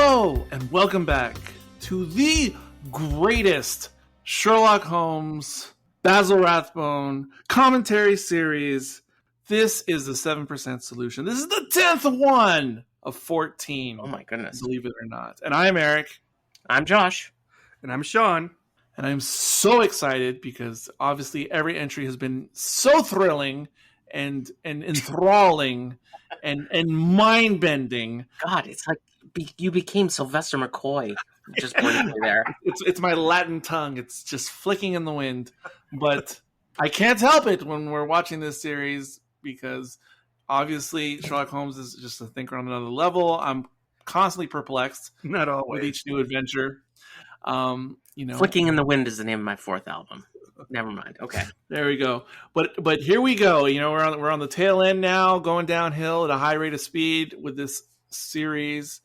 Hello, and welcome back to the greatest Sherlock Holmes, Basil Rathbone commentary series. This is the 7% Solution. This is the 10th one of 14. Oh my goodness. Believe it or not. And I'm Eric. I'm Josh. And I'm Sean. And I'm so excited because obviously every entry has been so thrilling and enthralling and mind-bending. God, it's like you became Sylvester McCoy just briefly there. It's my Latin tongue. It's just flicking in the wind. But I can't help it when we're watching this series because obviously Sherlock Holmes is just a thinker on another level. I'm constantly perplexed. Not always. With each new adventure. Flicking in the Wind is the name of my fourth album. Never mind. Okay. There we go. But here we go. We're on the tail end now, going downhill at a high rate of speed with this series.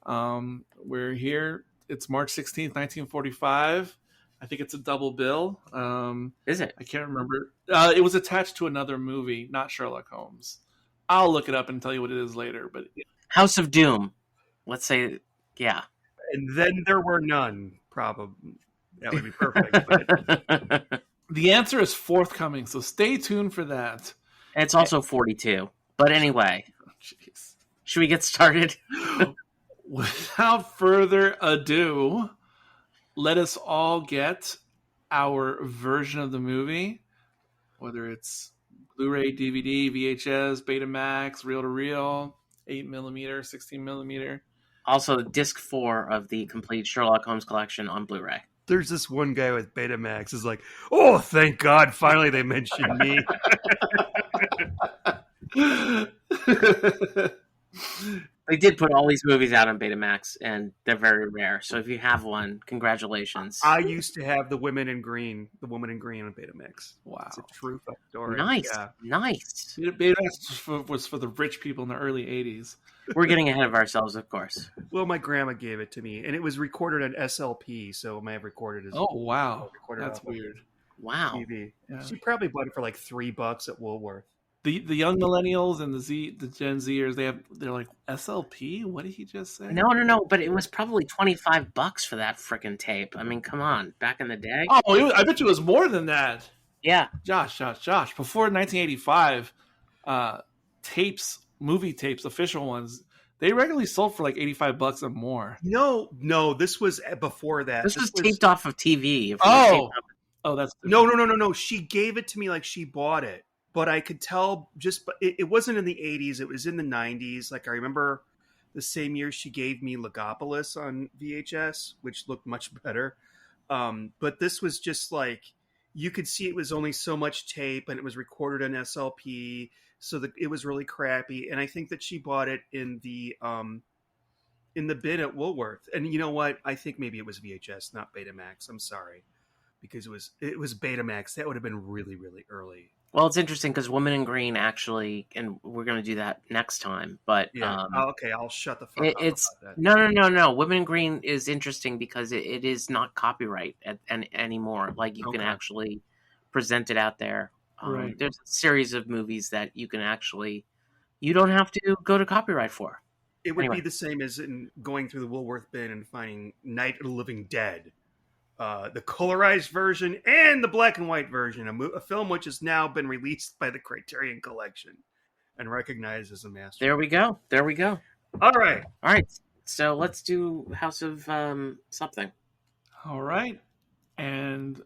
We're here. It's March 16th, 1945. I think it's a double bill. Is it? I can't remember. It was attached to another movie, not Sherlock Holmes. I'll look it up and tell you what it is later. But House of Doom. Let's say, yeah. And then there were none, probably. That would be perfect. But... The answer is forthcoming, so stay tuned for that. It's also 42. But anyway, should we get started? Without further ado, let us all get our version of the movie, whether it's Blu-ray, DVD, VHS, Betamax, reel-to-reel, 8mm, 16mm. Also, disc 4 of the complete Sherlock Holmes collection on Blu-ray. There's this one guy with Betamax is like, oh, thank God, finally they mentioned me. They did put all these movies out on Betamax, and they're very rare. So if you have one, congratulations. I used to have The Woman in Green on Betamax. Wow. It's a true story. Nice. Yeah. Nice. Betamax was for the rich people in the early 80s. We're getting ahead of ourselves, of course. Well, my grandma gave it to me, and it was recorded on SLP, so I may have recorded it. Oh, wow. That's weird. Wow. TV. Yeah. She probably bought it for like $3 at Woolworth. The young millennials and the Gen Zers, they're like, SLP? What did he just say? No, but it was probably $25 for that frickin' tape. I mean, come on, back in the day. Oh, I bet you it was more than that. Yeah. Josh. Before 1985, movie tapes, official ones, they regularly sold for like $85 or more. No, this was before that. This was taped off of TV. That's No. She gave it to me like she bought it. But I could tell it wasn't in the 80s. It was in the 90s. Like I remember the same year she gave me Legopolis on VHS, which looked much better. But this was just like, you could see it was only so much tape and it was recorded on SLP. So that it was really crappy. And I think that she bought it in the bin at Woolworth. And you know what? I think maybe it was VHS, not Betamax. I'm sorry. Because it was Betamax. That would have been really, really early. Well, it's interesting because Woman in Green actually, and we're going to do that next time. But yeah, okay, I'll shut the fuck up it's about that. No. Woman in Green is interesting because it is not copyright anymore. Like you can actually present it out there. Right. There's a series of movies that you can actually, you don't have to go to copyright for. It would be the same as in going through the Woolworth bin and finding Night of the Living Dead. The colorized version and the black and white version, a film which has now been released by the Criterion Collection and recognized as a masterpiece. There we go. All right. So let's do House of something. All right. And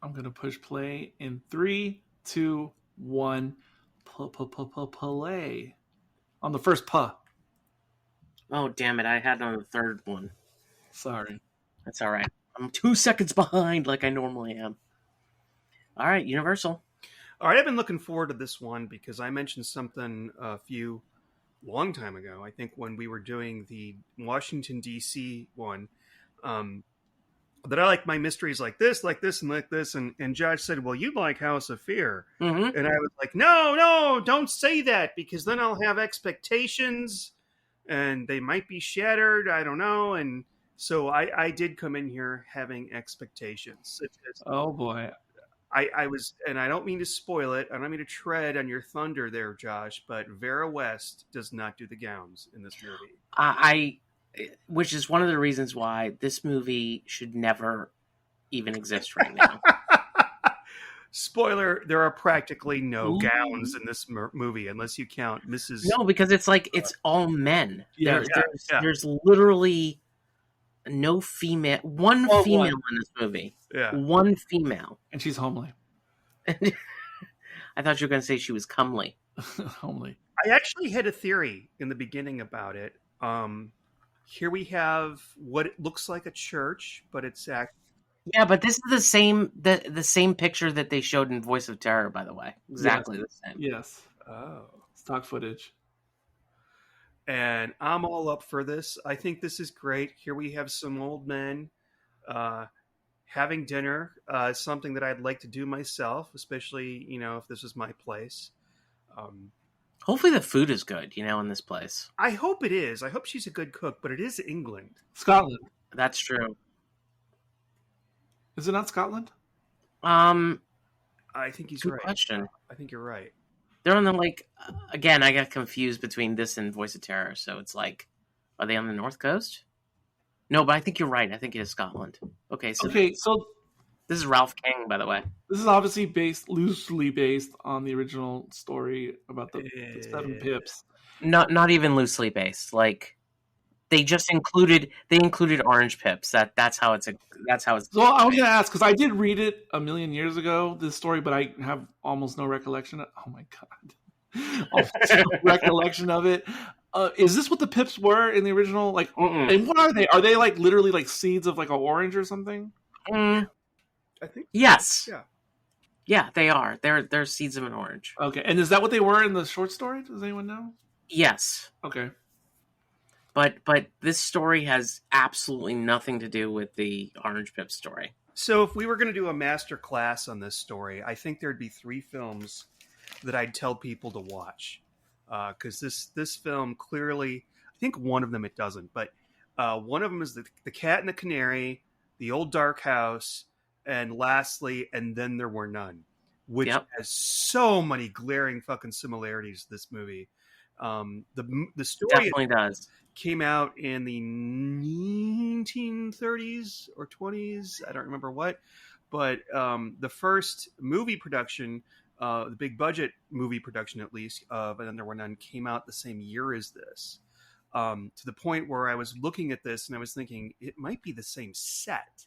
I'm going to push play in 3, 2, 1. Play. On the first puh. Oh, damn it. I had it on the third one. Sorry. That's all right. I'm 2 seconds behind like I normally am. All right, Universal. All right, I've been looking forward to this one because I mentioned something long time ago. I think when we were doing the Washington, D.C. one, that I like my mysteries like this, and like this. And Josh said, well, you'd like House of Fear. Mm-hmm. And I was like, no, don't say that because then I'll have expectations and they might be shattered. I don't know. And so I did come in here having expectations. Oh, boy. I was, and I don't mean to spoil it. I don't mean to tread on your thunder there, Josh, but Vera West does not do the gowns in this movie. which is one of the reasons why this movie should never even exist right now. Spoiler: there are practically no Ooh. gowns in this movie, unless you count Mrs. No, because it's like it's all men. Yeah, There's literally no female. One Oh, female one. in this movie. Yeah. One female. And she's homely. I thought you were going to say she was comely. Homely. I actually had a theory in the beginning about it. Here we have what it looks like a church, but it's actually... Yeah, but this is the same picture that they showed in Voice of Terror, by the way. Exactly the same. Yes. Oh. Stock footage. And I'm all up for this. I think this is great. Here we have some old men having dinner, something that I'd like to do myself, especially, if this was my place. Hopefully the food is good, in this place. I hope it is. I hope she's a good cook, but it is England. Scotland. That's true. Is it not Scotland? I think he's Good right. question. I think you're right. They're on the, again, I got confused between this and Voice of Terror, so it's like, are they on the North Coast? No, but I think you're right. I think it is Scotland. Okay, so this is Ralph King, by the way. This is obviously loosely based on the original story about the 7 pips. Not even loosely based. Like, they just included orange pips. That's how it's. So I was gonna ask, because I did read it a million years ago, this story, but I have almost no recollection. Oh my god, almost no recollection of it. Is this what the pips were in the original? Like, and what are they? Are they like literally like seeds of like an orange or something? I think yes. Yeah. Yeah, they are. They're seeds of an orange. Okay, and is that what they were in the short story? Does anyone know? Yes. Okay. But this story has absolutely nothing to do with the Orange Pip story. So if we were going to do a master class on this story, I think there'd be 3 films that I'd tell people to watch. Because this film clearly, I think one of them it doesn't, but one of them is the Cat and the Canary, The Old Dark House, and lastly, And Then There Were None, which has so many glaring fucking similarities to this movie. The story definitely does. Came out in the 1930s or 20s. I don't remember what, but the first movie production, the big budget movie production, at least, of And Then There Were None, came out the same year as this. To the point where I was looking at this and I was thinking it might be the same set,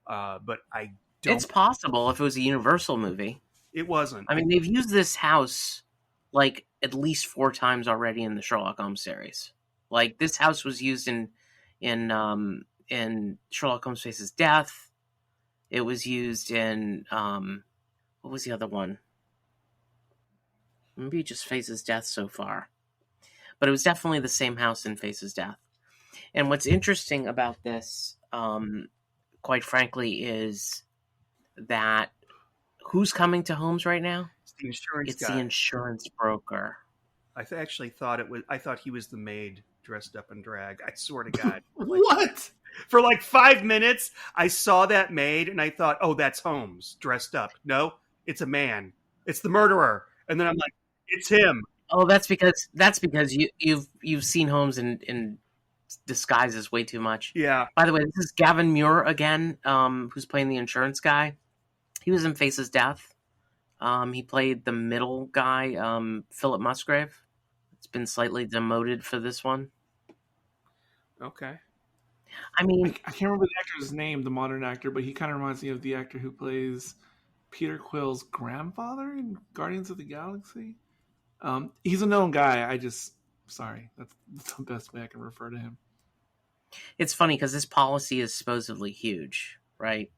but I don't. It's possible if it was a Universal movie. It wasn't. I mean, they've used this house like at least 4 times already in the Sherlock Holmes series. Like, this house was used in Sherlock Holmes Faces Death. It was used in what was the other one? Maybe just Faces Death so far. But it was definitely the same house in Faces Death. And what's interesting about this, quite frankly, is that who's coming to Holmes right now? It's the insurance It's guy. the insurance broker. I actually thought it was. I thought he was the maid dressed up in drag. I swear to God. What? For like 5 minutes, I saw that maid and I thought, "Oh, that's Holmes dressed up." No, it's a man. It's the murderer. And then I'm like, "It's him." Oh, that's because you've seen Holmes in disguises way too much. Yeah. By the way, this is Gavin Muir again, who's playing the insurance guy. He was in Faces Death. He played the middle guy, Philip Musgrave. It's been slightly demoted for this one. Okay. I mean, I can't remember the actor's name, the modern actor, but he kind of reminds me of the actor who plays Peter Quill's grandfather in Guardians of the Galaxy. He's a known guy. Sorry, that's the best way I can refer to him. it's funny because this policy is supposedly huge, right?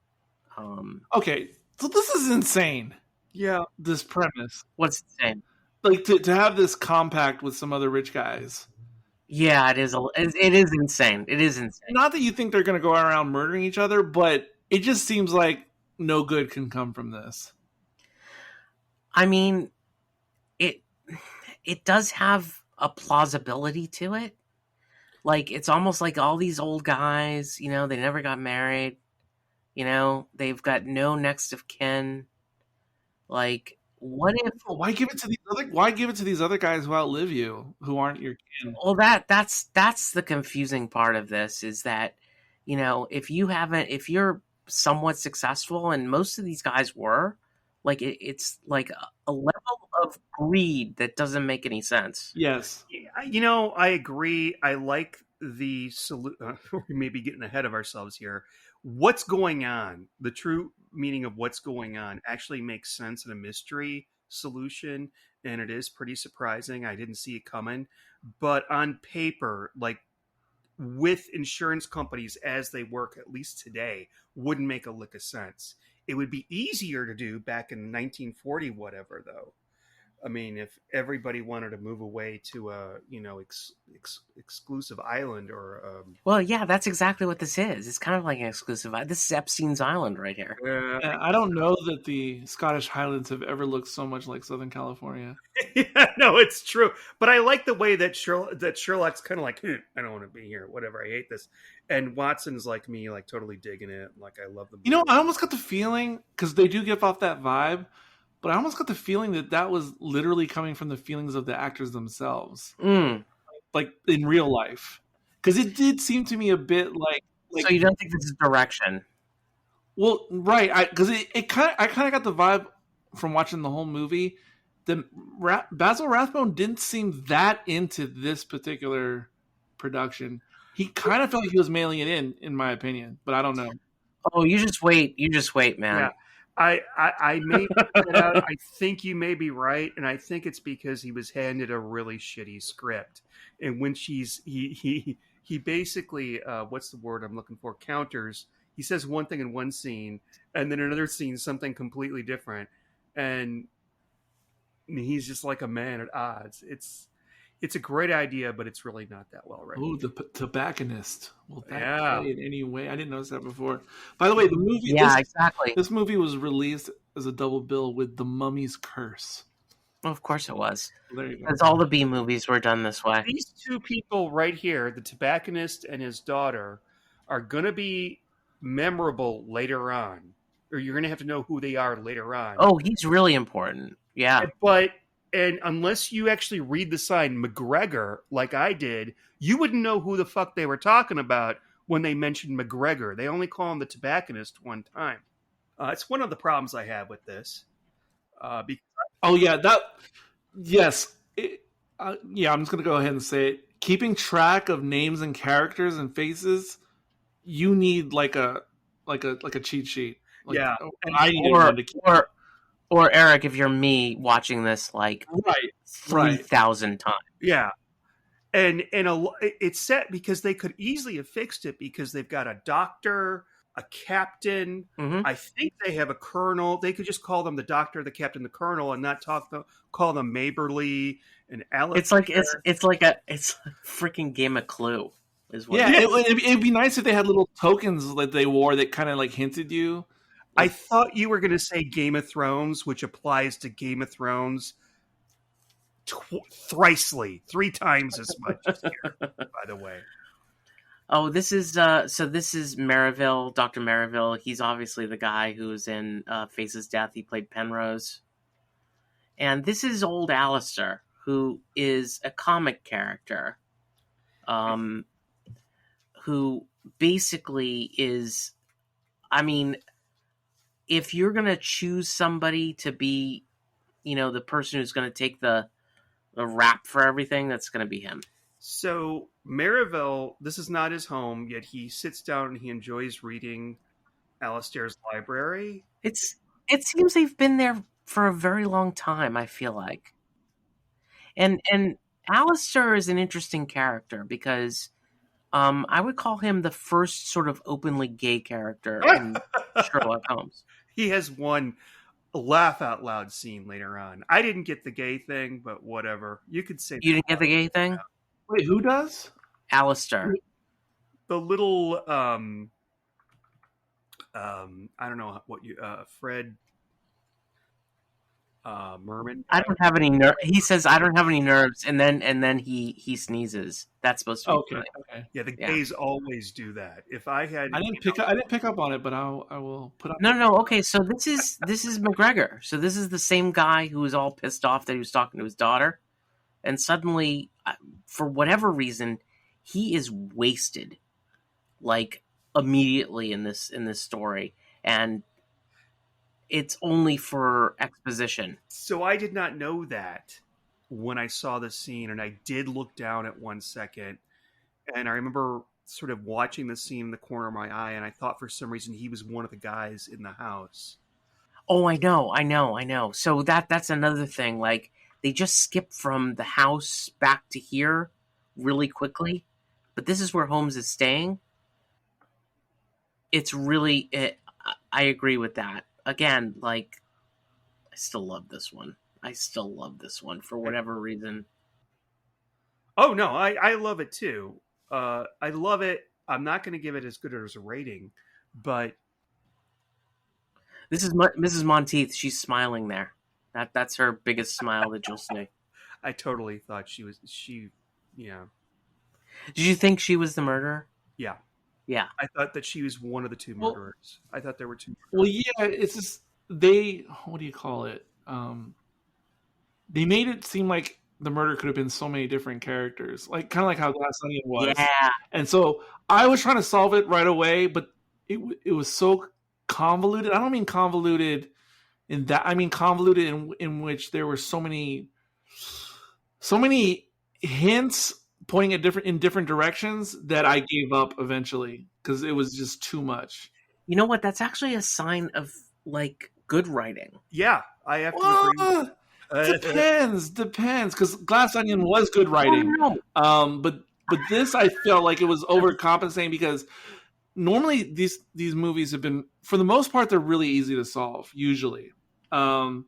Okay, so this is insane. Yeah. This premise, What's the same? like to have this compact with some other rich guys. Yeah, it is. It is insane. It is insane. Not that you think they're going to go around murdering each other, but it just seems like no good can come from this. I mean, it does have a plausibility to it. Like, it's almost like all these old guys, they never got married. They've got no next of kin. Like, what if? Why give it to these other? Why give it to these other guys who outlive you, who aren't your kin? Well, that's the confusing part of this is that, if you're somewhat successful, and most of these guys were, like it's like a level of greed that doesn't make any sense. Yes. I agree. I like the we may be getting ahead of ourselves here. What's going on? The true meaning of what's going on actually makes sense in a mystery solution, and it is pretty surprising. I didn't see it coming, but on paper, like with insurance companies as they work, at least today, wouldn't make a lick of sense. It would be easier to do back in 1940, whatever, though. I mean, if everybody wanted to move away to a exclusive island or Well, yeah, that's exactly what this is. It's kind of like an exclusive. This is Epstein's Island right here. Yeah, I don't know that the Scottish Highlands have ever looked so much like Southern California. Yeah, no, it's true. But I like the way that Sherlock's kind of like, I don't want to be here, whatever. I hate this, and Watson's like me, like totally digging it. Like I love the movie. I almost got the feeling, because they do give off that vibe, but I almost got the feeling that was literally coming from the feelings of the actors themselves, like in real life. Because it did seem to me a bit like. So you don't think this is direction? Well, right, because I kind of got the vibe from watching the whole movie that Basil Rathbone didn't seem that into this particular production. He kind of felt like he was mailing it in my opinion, but I don't know. Oh, you just wait, man. Yeah. I may put that out. I think you may be right, and I think it's because he was handed a really shitty script, and when he basically what's the word I'm looking for? Counters. He says one thing in one scene, and then another scene something completely different, and he's just like a man at odds. It's a great idea, but it's really not that well written. Oh, the tobacconist. Will that Yeah. play in any way? I didn't notice that before. By the way, the movie. Yeah, exactly. This movie was released as a double bill with The Mummy's Curse. Well, of course it was. There you go. Because all the B movies were done this way. These two people right here, the tobacconist and his daughter, are going to be memorable later on, or you're going to have to know who they are later on. Oh, he's really important. Yeah. And unless you actually read the sign McGregor, like I did, you wouldn't know who the fuck they were talking about when they mentioned McGregor. They only call him the tobacconist one time. It's one of the problems I have with this. Yes. I'm just going to go ahead and say it. Keeping track of names and characters and faces, you need like a cheat sheet. Yeah. I need one to keep. Or Eric, if you're me watching this like 3,000 times. Yeah. And it's set because they could easily have fixed it because they've got a doctor, a captain. Mm-hmm. I think they have a colonel. They could just call them the doctor, the captain, the colonel, and not call them Maberly and Alice. It's like it's freaking Game of Clue. Is what it'd be nice if they had little tokens that they wore that kind of like hinted you. I thought you were going to say Game of Thrones, which applies to Game of Thrones thrice-ly, 3 times as much as here, by the way. Oh, this is Merrivale, Dr. Merrivale. He's obviously the guy who's in Faces Death. He played Penrose. And this is old Alistair, who is a comic character, who basically is, I mean, if you're going to choose somebody to be, the person who's going to take the rap for everything, that's going to be him. So Merrivale, this is not his home, yet he sits down and he enjoys reading Alistair's library. It seems they've been there for a very long time, I feel like. And Alistair is an interesting character because I would call him the first sort of openly gay character in Sherlock Holmes. He has one laugh out loud scene later on. I didn't get the gay thing, but whatever. You could say you didn't get the gay thing. Wait, who does? Alistair. The little I don't know what you Fred. Merman. I don't have any nerve. He says I don't have any nerves, and then he sneezes. That's supposed to be Okay, funny. okay. Yeah, the Yeah. gays always do that. If I had, I didn't pick up on it, but I will put up. No. Okay, so this is McGregor. So this is the same guy who was all pissed off that he was talking to his daughter, and suddenly, for whatever reason, he is wasted, like immediately in this story, and it's only for exposition. So I did not know that when I saw the scene, and I did look down at 1 second, and I remember sort of watching the scene in the corner of my eye, and I thought for some reason he was one of the guys in the house. Oh, I know. So that's another thing. Like, they just skip from the house back to here really quickly, but this is where Holmes is staying. It's really, I agree with that. Again, like, I still love this one. For whatever reason. Oh no, I love it too. I love it. I'm not going to give it as good as a rating, but This is Mrs. Monteith. She's smiling there. That's her biggest smile that you'll see. I totally thought yeah. Did you think she was the murderer? Yeah. Yeah. I thought that she was one of the two murderers. I thought there were two. Well, yeah, it's just what do you call it? They made it seem like the murder could have been so many different characters, like kind of like how Glass Onion was. Yeah. And so I was trying to solve it right away, but it was so convoluted. I don't mean convoluted in that. I mean convoluted in which there were so many hints pointing in different directions that I gave up eventually because it was just too much. You know what? That's actually a sign of like good writing. Yeah, I have to agree. Depends, because Glass Onion was good writing. Oh, no. But this I felt like it was overcompensating because normally these movies have been, for the most part, they're really easy to solve usually. And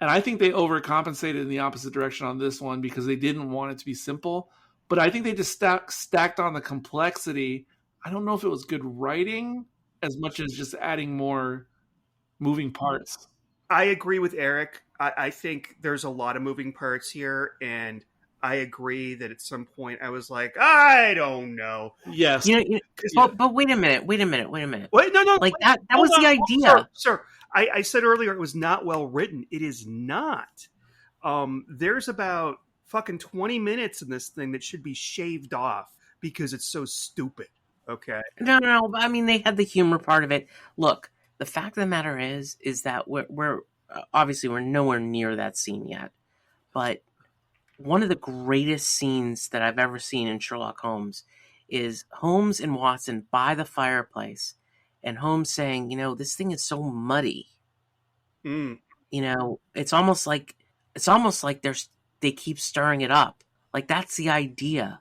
I think they overcompensated in the opposite direction on this one because they didn't want it to be simple. But I think they just stacked on the complexity. I don't know if it was good writing as much as just adding more moving parts. I agree with Eric. I think there's a lot of moving parts here, and I agree that at some point I was like, I don't know. Yes. But wait a minute. Wait, no. Like that was the idea. Sir, I said earlier it was not well written. It is not. There's about fucking 20 minutes in this thing that should be shaved off because it's so stupid. Okay. No. I mean, they had the humor part of it. Look, the fact of the matter is that we're obviously we're nowhere near that scene yet, but one of the greatest scenes that I've ever seen in Sherlock Holmes is Holmes and Watson by the fireplace, and Holmes saying, this thing is so muddy. It's almost like they keep stirring it up. Like that's the idea.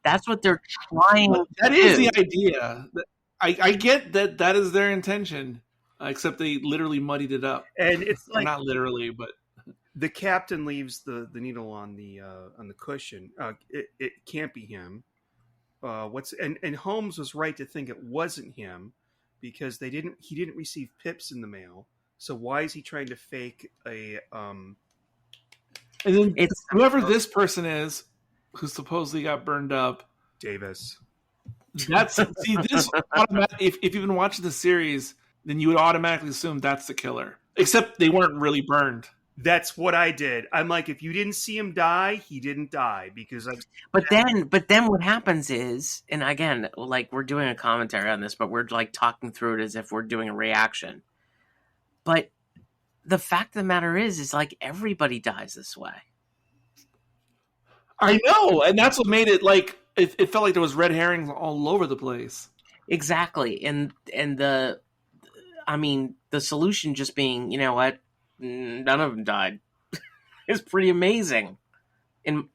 That's what they're trying to That do. is the idea. I get that is their intention, except they literally muddied it up. And it's like not literally, but the captain leaves the needle on the cushion. It can't be him. And Holmes was right to think it wasn't him because he didn't receive pips in the mail. So why is he trying to fake a And then it's whoever this person is who supposedly got burned up, Davis. That's this. If you've been watching the series, then you would automatically assume that's the killer. Except they weren't really burned. That's what I did. I'm like, if you didn't see him die, he didn't die because I've. But then what happens is, and again, like we're doing a commentary on this, but we're like talking through it as if we're doing a reaction. But the fact of the matter is like everybody dies this way. I know, and that's what made it like it felt like there was red herrings all over the place. Exactly, and the solution just being, you know what, none of them died, is pretty amazing. And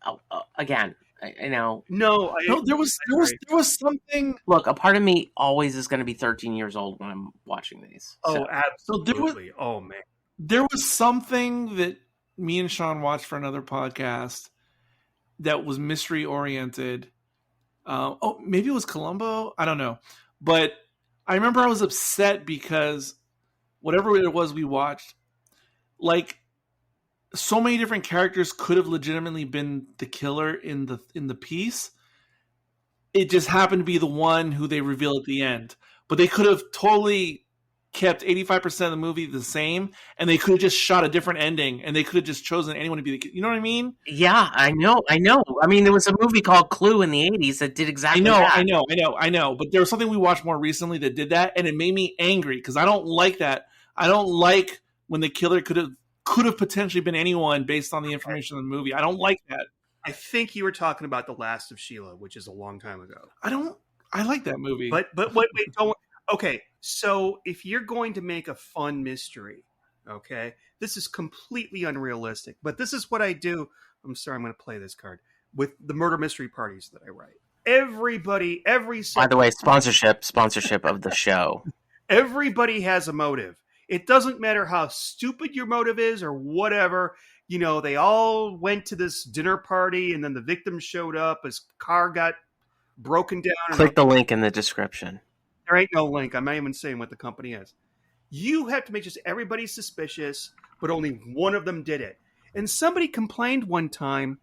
again, there was something. Look, a part of me always is going to be 13 years old when I'm watching these. Oh, absolutely. Oh man, there was something that me and Sean watched for another podcast that was mystery oriented. Maybe it was Columbo. I don't know. But I remember I was upset because whatever it was we watched, like so many different characters could have legitimately been the killer in the piece. It just happened to be the one who they reveal at the end. But they could have totally kept 85% of the movie the same, and they could have just shot a different ending, and they could have just chosen anyone to be the. You know what I mean? Yeah, I know. I mean, there was a movie called Clue in the 80s that did exactly that. I know. But there was something we watched more recently that did that, and it made me angry because I don't like that. I don't like when the killer could have potentially been anyone based on the information in the movie. I don't like that. I think you were talking about The Last of Sheila, which is a long time ago. I like that movie. But wait, don't. Okay, so if you're going to make a fun mystery, okay, this is completely unrealistic. But this is what I do. I'm sorry, I'm going to play this card with the murder mystery parties that I write. Everybody, By the way, sponsorship of the show. Everybody has a motive. It doesn't matter how stupid your motive is or whatever. You know, they all went to this dinner party and then the victim showed up. His car got broken down. Click the link in the description. There ain't no link. I'm not even saying what the company is. You have to make just everybody suspicious, but only one of them did it. And somebody complained one time,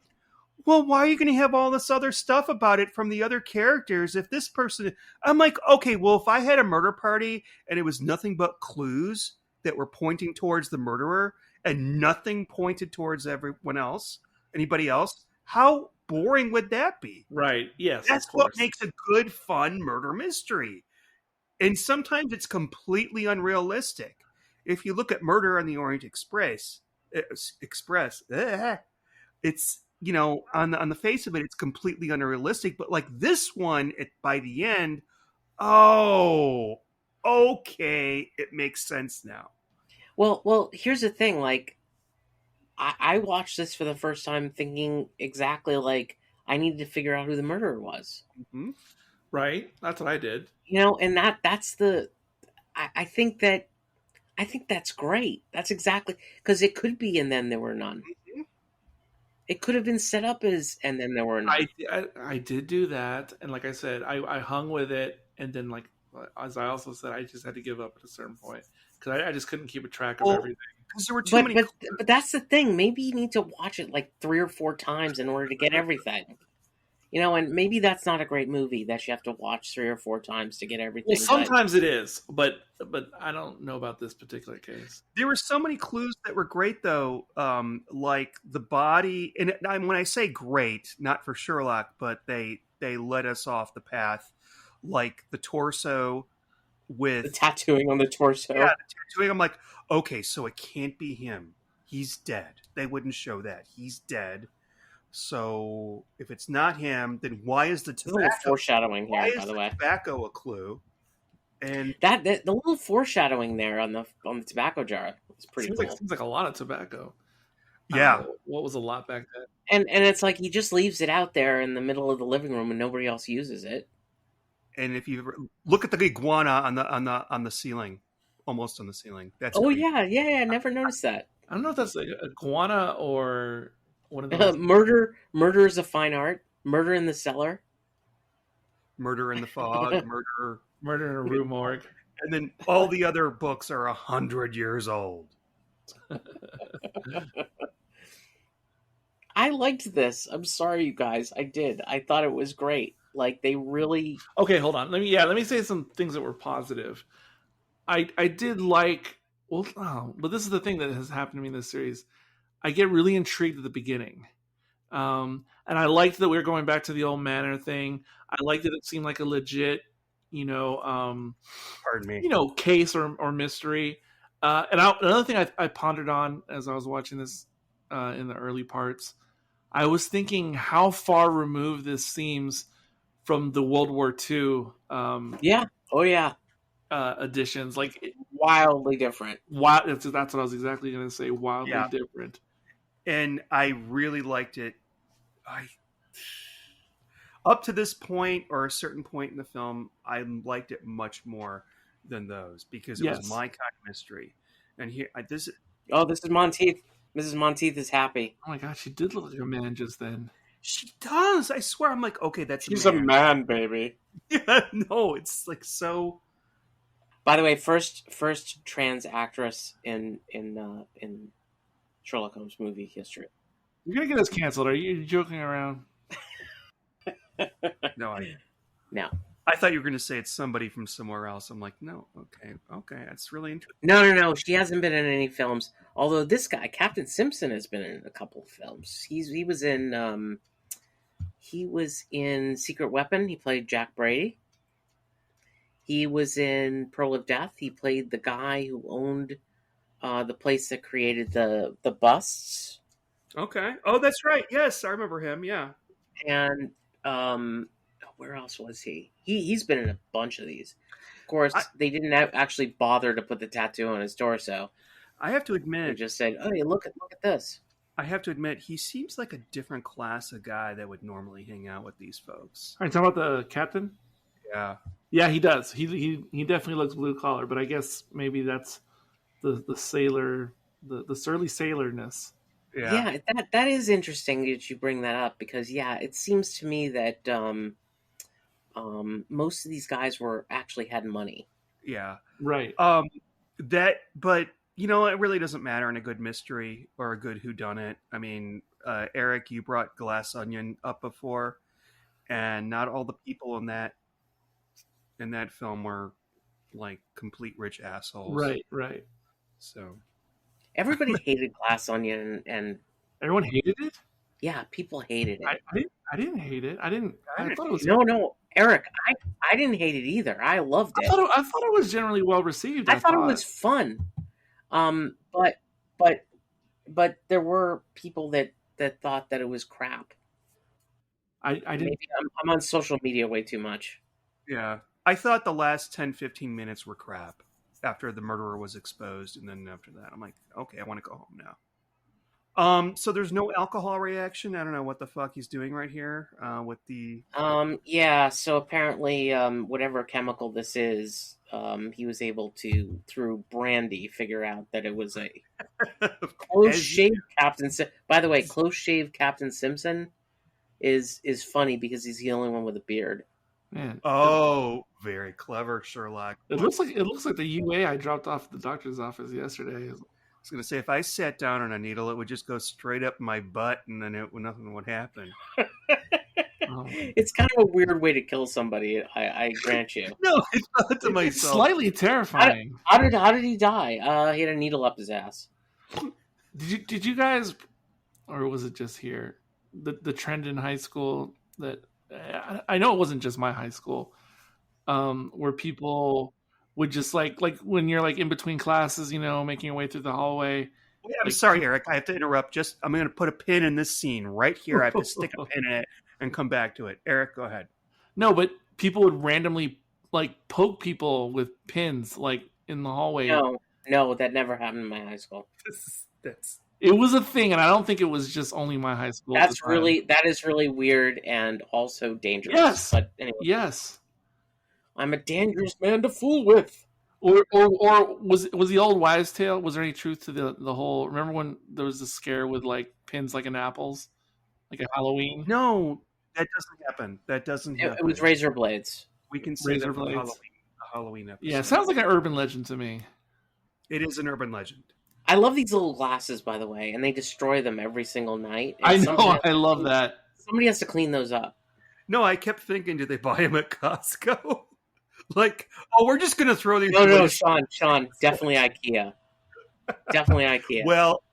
well, why are you going to have all this other stuff about it from the other characters if this person... I'm like, okay, well, if I had a murder party and it was nothing but clues that were pointing towards the murderer and nothing pointed towards anybody else, how boring would that be? Right, yes. That's what makes a good, fun murder mystery. And sometimes it's completely unrealistic. If you look at Murder on the Orient Express, it's, you know, on the face of it, it's completely unrealistic. But like this one, by the end, oh, okay, it makes sense now. Well, here's the thing. Like, I watched this for the first time thinking exactly like I needed to figure out who the murderer was. Mm-hmm. Right, that's what I did. You know, and that's the. I think that's great. That's exactly because it could be, and then there were none. Mm-hmm. It could have been set up as, and then there were none. I did do that, and like I said, I hung with it, and then like as I also said, I just had to give up at a certain point because I just couldn't keep a track of everything. Because there were too many. But that's the thing. Maybe you need to watch it like 3 or 4 times in order to get everything. You know, and maybe that's not a great movie that you have to watch 3 or 4 times to get everything. Well, sometimes it is, but I don't know about this particular case. There were so many clues that were great, though, like the body. And when I say great, not for Sherlock, but they led us off the path, like the torso with the tattooing on the torso. Yeah, the tattooing. I'm like, okay, so it can't be him. He's dead. They wouldn't show that. He's dead. So if it's not him, then why is the tobacco? There's a little foreshadowing here, by the way. Tobacco a clue? And that the little foreshadowing there on the tobacco jar is pretty cool. Seems like a lot of tobacco. Yeah, what was a lot back then? And it's like he just leaves it out there in the middle of the living room and nobody else uses it. And if you look at the iguana on the ceiling, almost on the ceiling. That's creepy. Yeah. I never noticed that. I don't know if that's like a iguana or one of those. Murder is a fine art. Murder in the cellar. Murder in the fog. Murder in a Rue Morgue. And then all the other books are 100 years old. I liked this. I'm sorry, you guys. I did. I thought it was great. Like, they really... Okay, hold on. Let me say some things that were positive. I did like... but this is the thing that has happened to me in this series. I get really intrigued at the beginning. And I liked that we were going back to the old manor thing. I liked that it seemed like a legit, pardon me, case or mystery. Another thing I pondered on as I was watching this in the early parts, I was thinking how far removed this seems from the World War II. Editions, like wildly different. That's what I was exactly going to say. Wildly different. And I really liked it. Up to this point or a certain point in the film, I liked it much more than those because it was my kind of mystery. And here, this is Monteith. Mrs. Monteith is happy. Oh my God, she did look like a man just then. She does. I swear. I'm like, okay, she's a man, baby. Yeah, no, it's like so. By the way, first trans actress in Sherlock Holmes movie history. You're gonna get us canceled. Are you joking around? No, No. I thought you were going to say it's somebody from somewhere else. I'm like, no, okay, that's really interesting. No. She hasn't been in any films. Although this guy, Captain Simpson, has been in a couple of films. He was in Secret Weapon. He played Jack Brady. He was in Pearl of Death. He played the guy who owned the place that created the busts. Okay. Oh, that's right. Yes, I remember him. Yeah. And where else was he? He's been in a bunch of these. Of course, they didn't actually bother to put the tattoo on his torso. I have to They admit, just said, "Oh, look at this." I have to admit, he seems like a different class of guy that would normally hang out with these folks. Are you talking about the captain? Yeah. Yeah, he does. He definitely looks blue collar, but I guess maybe that's the sailor, the surly sailorness. Yeah, that is interesting that you bring that up because it seems to me that most of these guys actually had money. Yeah. Right. But it really doesn't matter in a good mystery or a good whodunit. I mean, Eric, you brought Glass Onion up before, and not all the people in that film were like complete rich assholes. Right. So Everybody hated Glass Onion, and everyone hated it. Yeah, people hated it. I didn't hate it. I thought it was no, Eric. I didn't hate it either. I loved it. I thought it was generally well received. I thought it was fun. But there were people that thought that it was crap. I didn't. Maybe I'm on social media way too much. yeah, I thought the last 10-15 minutes were crap after the murderer was exposed, and then after that, I'm like, okay, I want to go home now. So there's no alcohol reaction. I don't know what the fuck he's doing right here with the. Yeah. So apparently, whatever chemical this is, he was able to, through brandy, figure out that it was a close shave Captain. By the way, close shave Captain Simpson is funny because he's the only one with a beard. Man. Oh, very clever, Sherlock. It looks like the UA I dropped off at the doctor's office yesterday. I was going to say, if I sat down on a needle, it would just go straight up my butt, and then nothing would happen. It's kind of a weird way to kill somebody. I grant you. No, it's not to myself. It's slightly terrifying. How did he die? He had a needle up his ass. Did you guys, or was it just here? The trend in high school that I know it wasn't just my high school, where people would just like when you're like in between classes, making your way through the hallway. I'm sorry, Eric. I have to interrupt. I'm going to put a pin in this scene right here. I have to stick a pin in it and come back to it. Eric, go ahead. No, but people would randomly like poke people with pins like in the hallway. No, that never happened in my high school. It was a thing, and I don't think it was just only my high school. That is really weird and also dangerous. Yes, but anyway. Yes. I'm a dangerous man to fool with. Or was the old wives' tale? Was there any truth to the whole? Remember when there was a scare with like pins like in apples, like at Halloween? No, that doesn't happen. That doesn't happen. It was razor blades. We can say that for the Halloween episode. Yeah, it sounds like an urban legend to me. It is an urban legend. I love these little glasses, by the way, and they destroy them every single night. I know. I love that. Somebody has to clean those up. No, I kept thinking, did they buy them at Costco? Like, we're just going to throw these. No, Sean, definitely IKEA. Definitely IKEA. Well,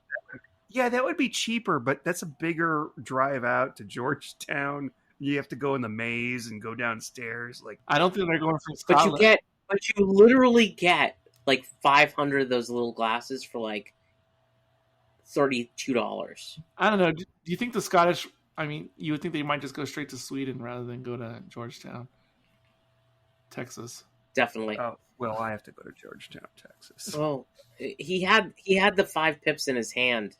yeah, that would be cheaper, but that's a bigger drive out to Georgetown. You have to go in the maze and go downstairs. Like, I don't think they're going from Scotland. But you literally get like 500 of those little glasses for like $32. I don't know. Do you think the Scottish? I mean, you would think they might just go straight to Sweden rather than go to Georgetown, Texas. Definitely. Oh, well, I have to go to Georgetown, Texas. Oh, he had the 5 pips in his hand.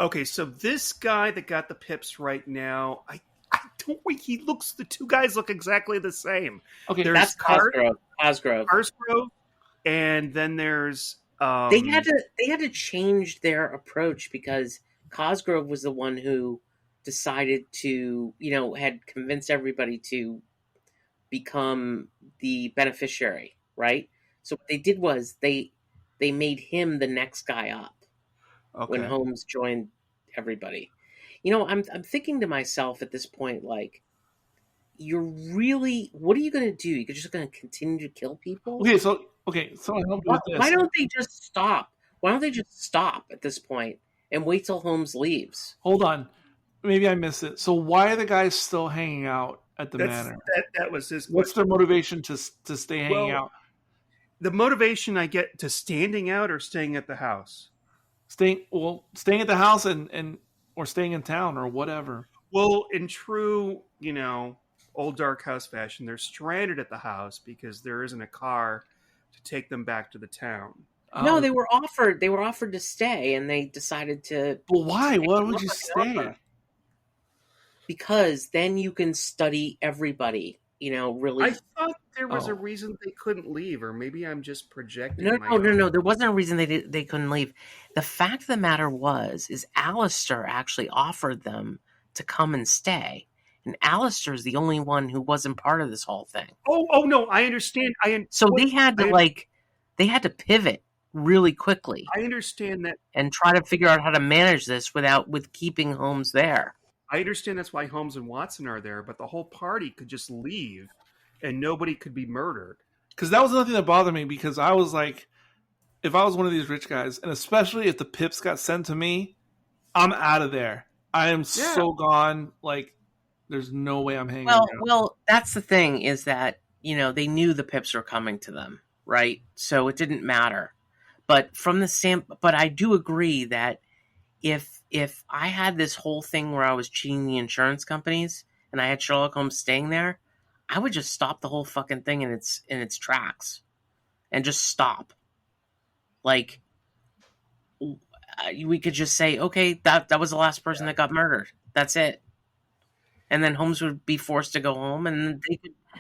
Okay, so this guy that got the pips right now, I don't think the two guys look exactly the same. Okay, that's Cosgrove. Cosgrove, and then there's they had to change their approach because Cosgrove was the one who decided to, had convinced everybody to become the beneficiary, right? So what they did was they made him the next guy up. when Okay. Holmes joined everybody. You know, I'm thinking to myself at this point, like, you're really, what are you going to do? You're just going to continue to kill people? So help me with Why this. don't they just stop? Why don't they just stop at this point and wait till Holmes leaves? Hold on. Maybe I missed it. So why are the guys still hanging out at the That's manor? that was his What's question. their motivation to stay hanging Well, out? the motivation I get to standing out or staying at the house. Staying at the house and or staying in town or whatever. Well, in true, old dark house fashion, they're stranded at the house because there isn't a car to take them back to the town. No, they were offered. They were offered to stay, and they decided to. But why? to Why take would the you offer. stay? Because then you can study everybody. You know, really. I thought there was a Oh. reason they couldn't leave, or maybe I'm just projecting. No. There wasn't a reason they couldn't leave. The fact of the matter is Alistair actually offered them to come and stay, and Alistair is the only one who wasn't part of this whole thing. Oh no, I understand. So they had to pivot really quickly I understand that. and try to figure out how to manage this with keeping Holmes there. I understand that's why Holmes and Watson are there, but the whole party could just leave, and nobody could be murdered. Because that was nothing that bothered me. Because I was like, if I was one of these rich guys, and especially if the pips got sent to me, I'm out of there. I am so gone. Like, there's no way I'm hanging around. Well, that's the thing is that, they knew the pips were coming to them, right? So it didn't matter. But but I do agree that if I had this whole thing where I was cheating the insurance companies and I had Sherlock Holmes staying there, I would just stop the whole fucking thing in its tracks and just stop. Like, we could just say, okay, that was the last person that got murdered. That's it. And then Holmes would be forced to go home, and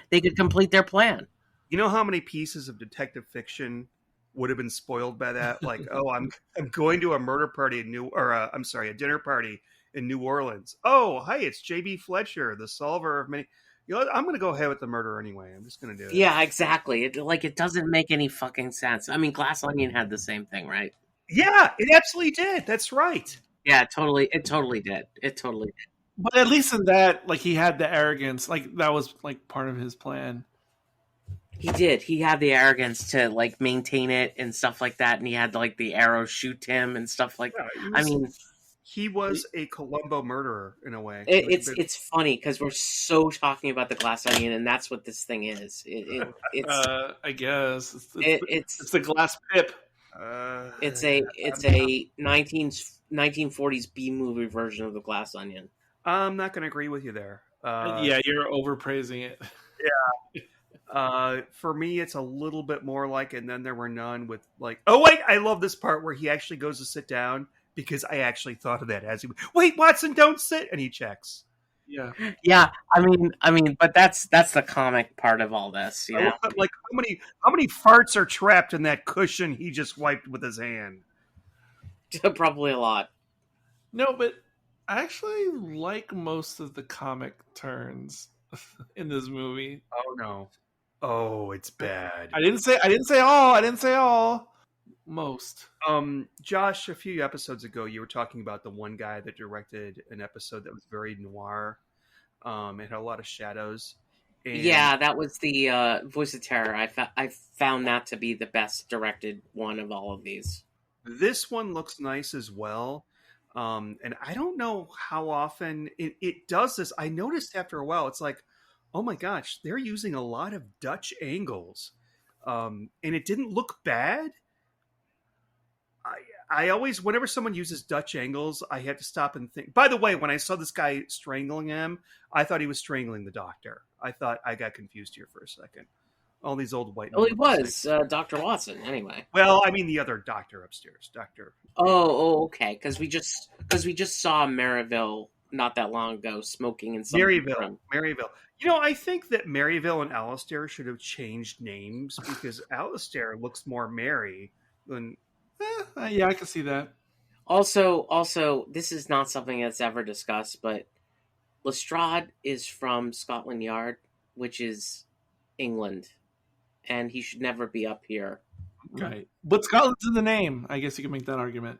they could complete their plan. You know how many pieces of detective fiction would have been spoiled by that? Like, oh, I'm going to a murder party a dinner party in New Orleans. Oh, hi, it's J.B. Fletcher, the solver of many. You know what? I'm going to go ahead with the murder anyway. I'm just going to do it. Yeah, exactly. It doesn't make any fucking sense. I mean, Glass Onion had the same thing, right? Yeah, it absolutely did. That's right. Yeah, it totally did. It totally did. But at least in that, like, he had the arrogance. Like, that was, like, part of his plan. He did. He had the arrogance to, like, maintain it and stuff like that, and he had, like, the arrow shoot him and stuff like that. He was a Columbo murderer in a way. It's funny because we're so talking about the Glass Onion, and that's what this thing is. It's I guess it's the glass pip. It's a 1940s B movie version of the Glass Onion. I'm not going to agree with you there. Yeah, you're overpraising it. Yeah. For me, it's a little bit more like And Then There Were None with like, oh wait, I love this part where he actually goes to sit down because I actually thought of that as he, wait, Watson, don't sit. And he checks. Yeah. Yeah. I mean, but that's the comic part of all this. You know? Like how many farts are trapped in that cushion he just wiped with his hand? Probably a lot. No, but I actually like most of the comic turns in this movie. Oh no. Oh, it's bad. I didn't say all. Most. Josh, a few episodes ago, you were talking about the one guy that directed an episode that was very noir. It had a lot of shadows. And yeah, that was the Voice of Terror. I found that to be the best directed one of all of these. This one looks nice as well. And I don't know how often it does this. I noticed after a while, it's like, oh my gosh, they're using a lot of Dutch angles. And it didn't look bad. I always, whenever someone uses Dutch angles, I had to stop and think. By the way, when I saw this guy strangling him, I thought he was strangling the doctor. I got confused here for a second. All these old white men. Well, he was Dr. Watson, anyway. Well, I mean the other doctor upstairs, Doctor. Oh, okay. Because we just saw Maryville not that long ago smoking in some Maryville. You know, I think that Maryville and Alistair should have changed names because Alistair looks more merry than. Yeah, I can see that. Also, this is not something that's ever discussed, but Lestrade is from Scotland Yard, which is England, and he should never be up here. Right. But Scotland's in the name. I guess you can make that argument.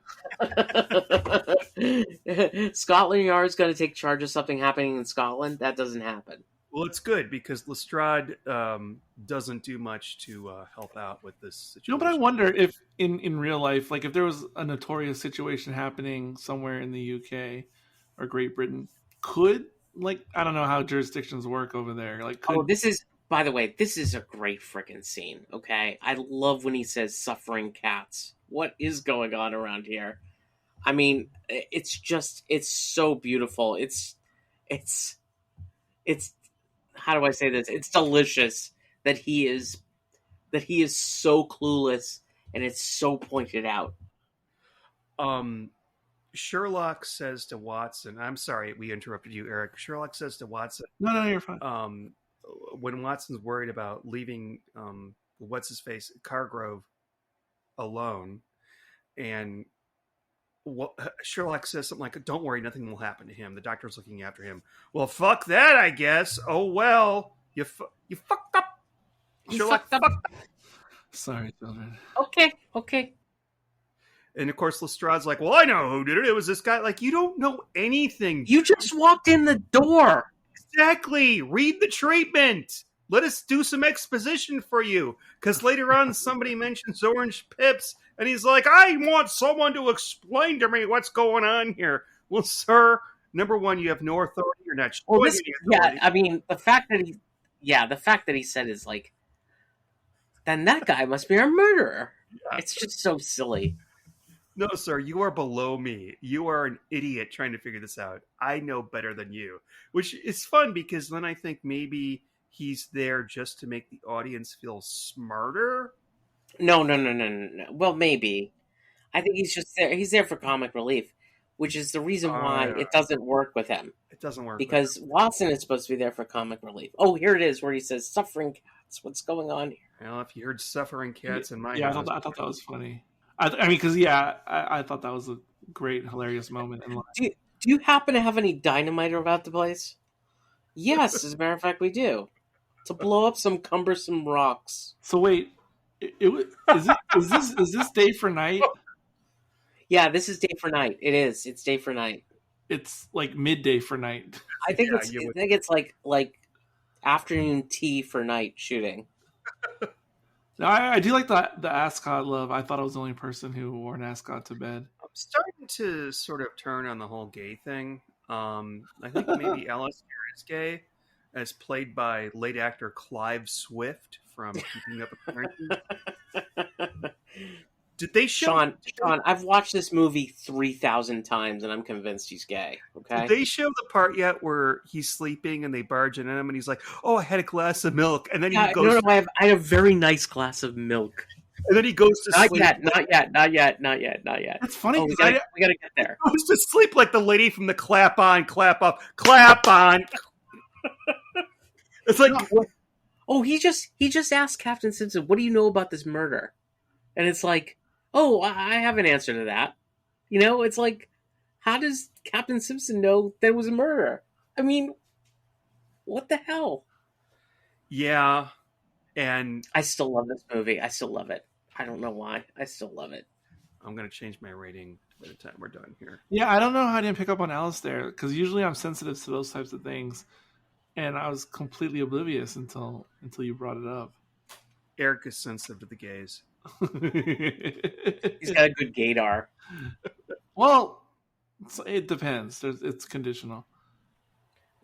Scotland Yard's going to take charge of something happening in Scotland. That doesn't happen. Well, it's good because Lestrade doesn't do much to help out with this situation. No, but I wonder if in real life, like if there was a notorious situation happening somewhere in the UK or Great Britain, could, like, I don't know how jurisdictions work over there. Like, could... Oh, this is, by the way, this is a great freaking scene, okay? I love when he says suffering cats. What is going on around here? I mean, it's so beautiful. It's how do I say this? It's delicious that he is so clueless and it's so pointed out. Sherlock says to Watson, I'm sorry we interrupted you, Eric. Sherlock says to Watson, No, you're fine. When Watson's worried about leaving what's his face Cargrove alone, and Sherlock says something like, "Don't worry, nothing will happen to him. The doctor's looking after him." Well, fuck that, I guess. Oh well, you fucked up. Sherlock fucked up. Sorry, children. Okay. And of course, Lestrade's like, "Well, I know who did it. It was this guy." Like, you don't know anything. You just walked in the door. Exactly. Read the treatment. Let us do some exposition for you. Because later on, somebody mentions orange pips, and he's like, "I want someone to explain to me what's going on here." Well, sir, number one, you have no authority. You're not showing any authority. Yeah, I mean, the fact that he said is like, then that guy must be a murderer. Yeah. It's just so silly. No, sir, you are below me. You are an idiot trying to figure this out. I know better than you. Which is fun because then I think maybe he's there just to make the audience feel smarter. No. Well, maybe. I think he's just there. He's there for comic relief, which is the reason why it doesn't work with him. It doesn't work because Watson is supposed to be there for comic relief. Oh, here it is, where he says, "Suffering cats." What's going on here? Well, if you heard "suffering cats" in my I thought that was funny. I mean, because I thought that was a great, hilarious moment in life. Do you happen to have any dynamite about the place? Yes, as a matter of fact, we do. To blow up some cumbersome rocks. So wait, is this day for night? Yeah, this is day for night. It is. It's day for night. It's like midday for night. I think it's like afternoon tea for night shooting. I do like the ascot love. I thought I was the only person who wore an ascot to bed. I'm starting to sort of turn on the whole gay thing. I think maybe Alice here is gay, as played by late actor Clive Swift from Keeping Up Appearances. Did they show Sean, I've watched this movie 3,000 times and I'm convinced he's gay. Okay. Did they show the part yet where he's sleeping and they barge in on him and he's like, "Oh, I had a glass of milk," and then he goes, "No, I had a very nice glass of milk." And then he goes to sleep. Not yet. That's funny. We gotta get there. He goes to sleep like the lady from the Clap On, Clap Up, Clap On. It's like, oh, he just asked Captain Simpson, "What do you know about this murder?" And it's like, oh, I have an answer to that. You know, it's like, how does Captain Simpson know there was a murder? I mean, what the hell? Yeah, and I still love this movie. I still love it. I don't know why. I still love it. I'm going to change my rating by the time we're done here. Yeah, I don't know how I didn't pick up on Alistair, because usually I'm sensitive to those types of things, and I was completely oblivious until you brought it up. Eric is sensitive to the gays. He's got a good gaydar. Well, it depends. It's conditional.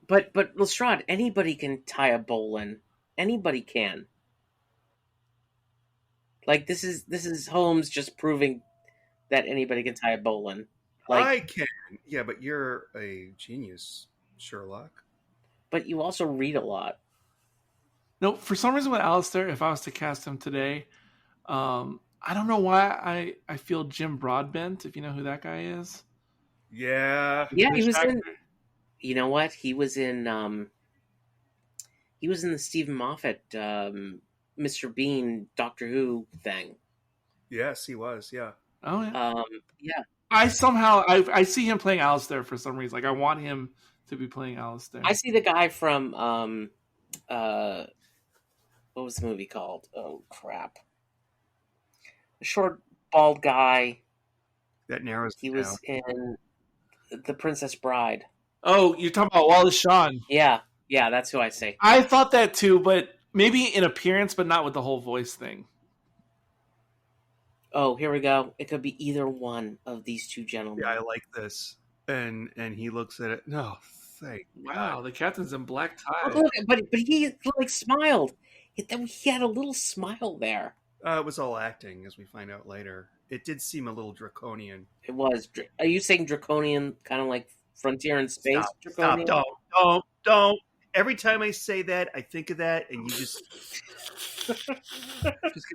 But Lestrade, anybody can tie a bowline. Anybody can. Like, this is Holmes just proving that anybody can tie a bowline. Like, I can. Yeah, but you're a genius, Sherlock. But you also read a lot. No, for some reason with Alistair, if I was to cast him today, I don't know why I feel Jim Broadbent, if you know who that guy is. Yeah. Yeah, he was in... You know what? He was in the Stephen Moffat Mr. Bean Doctor Who thing. Yes, he was, yeah. Oh, yeah. Yeah. I see him playing Alistair for some reason. Like, I want him to be playing Alistair. I see the guy from what was the movie called? Oh, crap. A short, bald guy. That narrows He it down. was in The Princess Bride. Oh, you're talking about Wallace Shawn. Yeah, that's who I say. I thought that too, but maybe in appearance, but not with the whole voice thing. Oh, here we go. It could be either one of these two gentlemen. Yeah, I like this. And he looks at it. No, thank Wow, the captain's in black tie. Look, but he like smiled. He had a little smile there. It was all acting, as we find out later. It did seem a little draconian. It was. Are you saying draconian, kind of like Frontier in Space? Stop! Draconian? Don't! Every time I say that, I think of that, and you just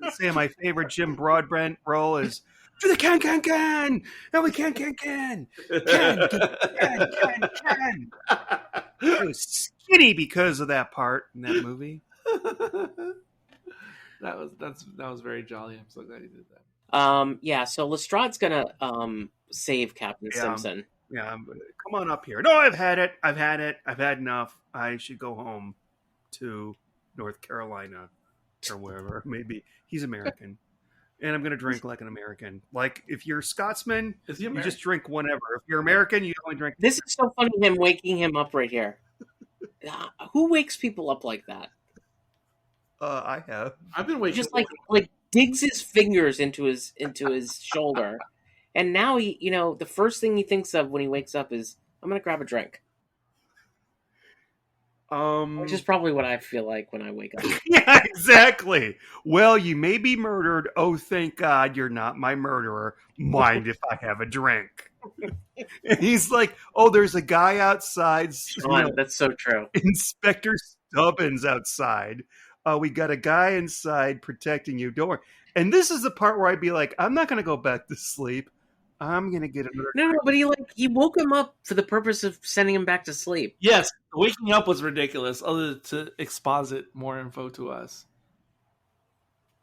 gonna say my favorite Jim Broadbent role is do the can. No, we can. Can. I was skinny because of that part in that movie. that was very jolly. I'm so glad you did that. Yeah. So Lestrade's gonna save Captain Simpson. Yeah, come on up here. No, I've had it. I've had enough. I should go home to North Carolina or wherever. Maybe he's American, and I'm going to drink like an American. Like if you're Scotsman, you just drink whenever. If you're American, you only drink. This is so funny. Him waking him up right here. Who wakes people up like that? I have. I've been waking. Just like digs his fingers into his shoulder. And now he, the first thing he thinks of when he wakes up is, I'm going to grab a drink. Which is probably what I feel like when I wake up. Yeah, exactly. Well, you may be murdered. Oh, thank God you're not my murderer. Mind if I have a drink? And he's like, oh, there's a guy outside. That's so true. Inspector Stubbins outside. We got a guy inside protecting you. Don't worry. And this is the part where I'd be like, I'm not going to go back to sleep. I'm going to get another. No, but he woke him up for the purpose of sending him back to sleep. Yes, waking up was ridiculous, other to exposit more info to us.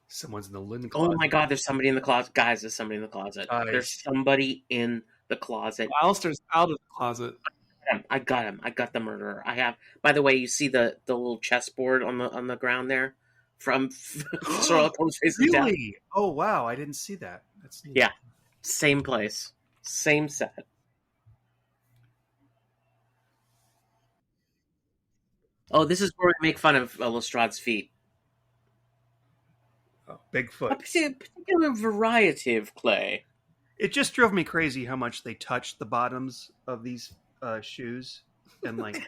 Someone's in the linen closet. Oh my God, there's somebody in the closet. Guys, there's somebody in the closet. There's somebody in the closet. Alistair's out of the closet. I got him. I got the murderer. I have. By the way, you see the little chessboard on the ground there from Sherlock Holmes Faces Death. Really? Oh wow, I didn't see that. That's neat. Yeah, same place, same set. Oh, this is where we make fun of Lestrade's feet. Oh, Bigfoot. A particular variety of clay. It just drove me crazy how much they touched the bottoms of these shoes and like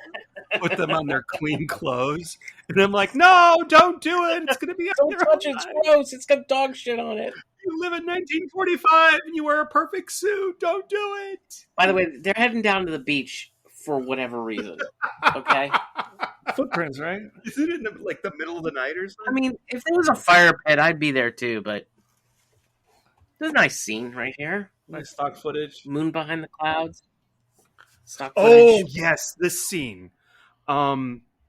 put them on their clean clothes. And I'm like, no, don't do it. It's going to be don't touch it. It's gross. It's got dog shit on it. You live in 1945 and you wear a perfect suit. Don't do it. By the way, they're heading down to the beach for whatever reason. Okay. Footprints, right? Isn't it in like the middle of the night or something? I mean, if there was a fire pit, I'd be there too, but there's a nice scene right here. Nice stock footage. Moon behind the clouds. Stock footage. Oh, yes, this scene. All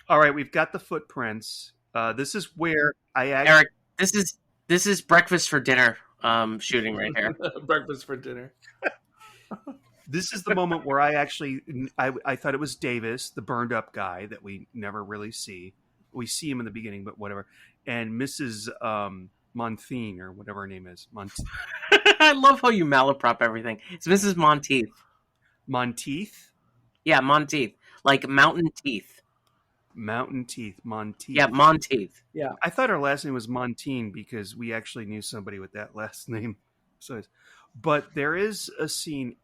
right, we've got the footprints. This is where Eric, this is breakfast for dinner shooting right here. Breakfast for dinner. This is the moment where I thought it was Davis, the burned up guy that we never really see. We see him in the beginning, but whatever. And Mrs. Monteith, or whatever her name is. I love how you malaprop everything. It's Mrs. Monteith. Monteith? Yeah, Monteith. Like mountain teeth. Mountain teeth. Monteith. Yeah, Monteith. Yeah. I thought her last name was Montine because we actually knew somebody with that last name. But there is a scene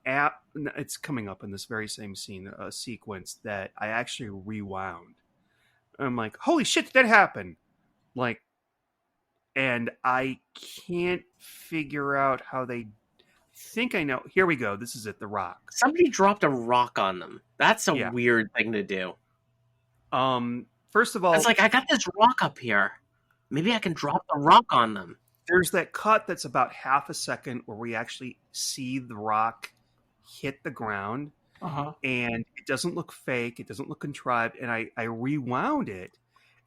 it's coming up in this very same scene, a sequence that I actually rewound. I'm like, holy shit, did that happen? Like, and I can't figure out how they think I know. Here we go. This is it. The rock. Somebody dropped a rock on them. That's a weird thing to do. First of all, it's like, I got this rock up here. Maybe I can drop the rock on them. There's that cut that's about half a second where we actually see the rock hit the ground. And it doesn't look fake. It doesn't look contrived. And I rewound it,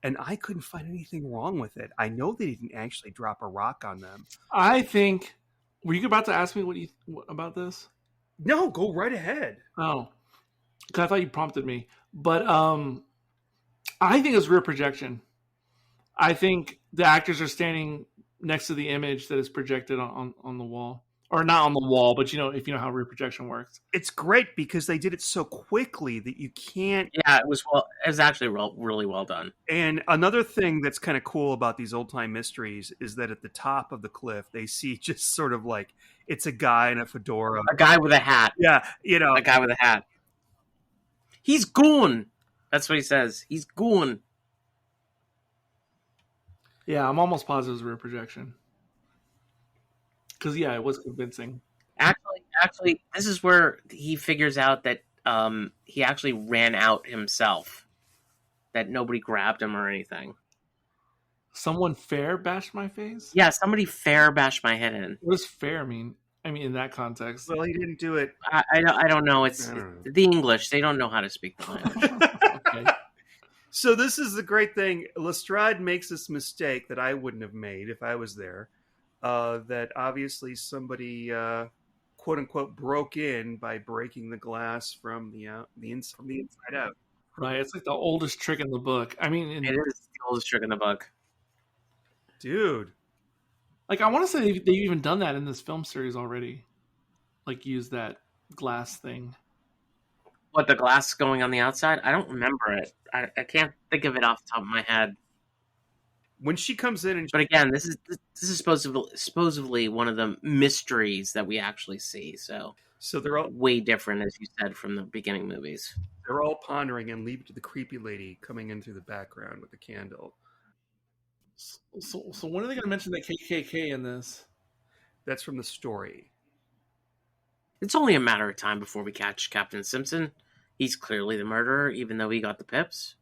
and I couldn't find anything wrong with it. I know they didn't actually drop a rock on them. I think... Were you about to ask me about this? No, go right ahead. Oh. Because I thought you prompted me. But I think it's rear projection. I think the actors are standing next to the image that is projected on the wall. Or not on the wall, but if you know how rear projection works. It's great because they did it so quickly that you can't. Yeah, it was actually really well done. And another thing that's kind of cool about these old time mysteries is that at the top of the cliff, they see just sort of like it's a guy in a fedora, A guy with a hat. Yeah, A guy with a hat. He's gone. That's what he says. He's gone. Yeah, I'm almost positive it was rear projection. Because, yeah, it was convincing. Actually, this is where he figures out that he actually ran out himself. That nobody grabbed him or anything. Someone fair bashed my face? Yeah, somebody fair bashed my head in. What does fair mean? I mean, in that context. Well, he didn't do it. I don't know. It's the English. They don't know how to speak the language. Okay. So this is the great thing. Lestrade makes this mistake that I wouldn't have made if I was there. That obviously somebody, quote unquote, broke in by breaking the glass from the inside out. Right. It's like the oldest trick in the book. I mean, It is the oldest trick in the book. Dude. Like, I want to say they've even done that in this film series already. Like, use that glass thing. What, the glass going on the outside? I don't remember it. I can't think of it off the top of my head. When she comes in and But again, this is supposedly one of the mysteries that we actually see. So they're all way different, as you said, from the beginning movies. They're all pondering and leave it to the creepy lady coming in through the background with the candle. So when are they going to mention the KKK in this? That's from the story. It's only a matter of time before we catch Captain Simpson. He's clearly the murderer, even though he got the pips.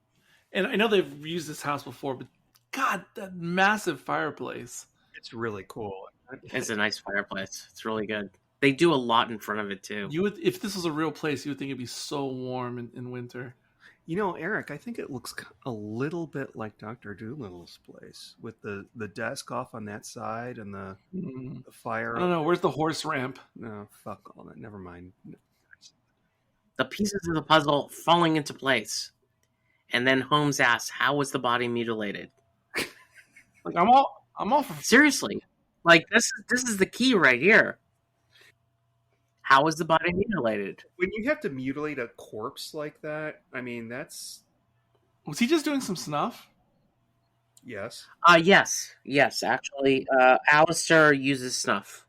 And I know they've used this house before, but God, that massive fireplace. It's really cool. It's a nice fireplace. It's really good. They do a lot in front of it, too. If this was a real place, you would think it'd be so warm in winter. You know, Eric, I think it looks a little bit like Dr. Doolittle's place with the desk off on that side and the fire. I don't know. Where's the horse ramp? No, fuck all that. Never mind. The pieces of the puzzle falling into place. And then Holmes asks, how was the body mutilated? Like, I'm all for... Seriously. Like, this is the key right here. How was the body mutilated? When you have to mutilate a corpse like that, I mean, that's... Was he just doing some snuff? Yes. Yes, actually. Alistair uses snuff.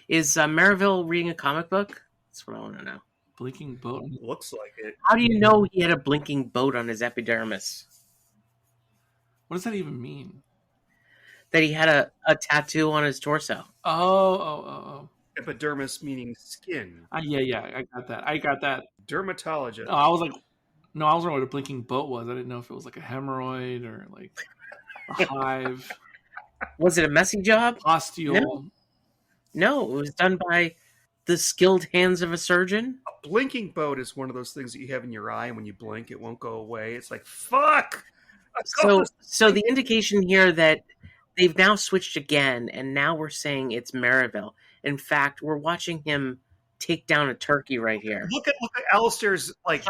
Is Merivale reading a comic book? That's what I want to know. Blinking boat? Looks like it. How do you know he had a blinking boat on his epidermis? What does that even mean? That he had a tattoo on his torso. Oh. Epidermis meaning skin. Yeah, I got that. Dermatologist. Oh, I was wondering what a blinking boat was. I didn't know if it was like a hemorrhoid or like a hive. Was it a messy job? Osteal. No, it was done by the skilled hands of a surgeon. A blinking boat is one of those things that you have in your eye, and when you blink, it won't go away. It's like, fuck! So the indication here that they've now switched again, and now we're saying it's Merivale. In fact, we're watching him take down a turkey right here. Look at Alistair's like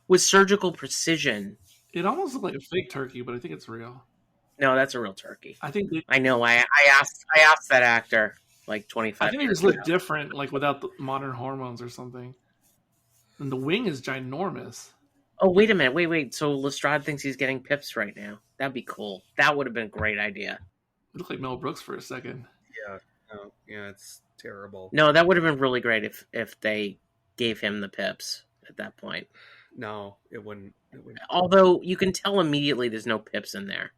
with surgical precision. It almost looked like a fake turkey, but I think it's real. No, that's a real turkey. I know. I asked that actor like 25 I think years it just ago. looked different, like without the modern hormones or something. And the wing is ginormous. Oh, wait a minute. Wait. So Lestrade thinks he's getting pips right now. That'd be cool. That would have been a great idea. It looked like Mel Brooks for a second. Yeah, it's terrible. No, that would have been really great if they gave him the pips at that point. No, it wouldn't. Although you can tell immediately there's no pips in there.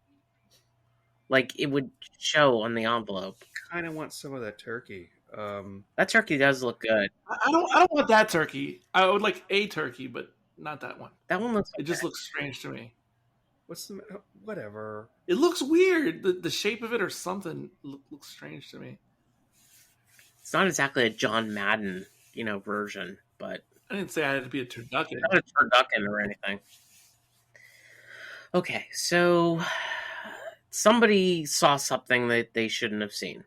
Like, it would show on the envelope. I kind of want some of that turkey. That turkey does look good. I don't want that turkey. I would like a turkey, but not that one. That one looks. It just looks strange to me. Whatever. It looks weird. The shape of it or something looks strange to me. It's not exactly a John Madden, version, but I didn't say I had to be a turducken. Not a turducken or anything. Okay, so somebody saw something that they shouldn't have seen.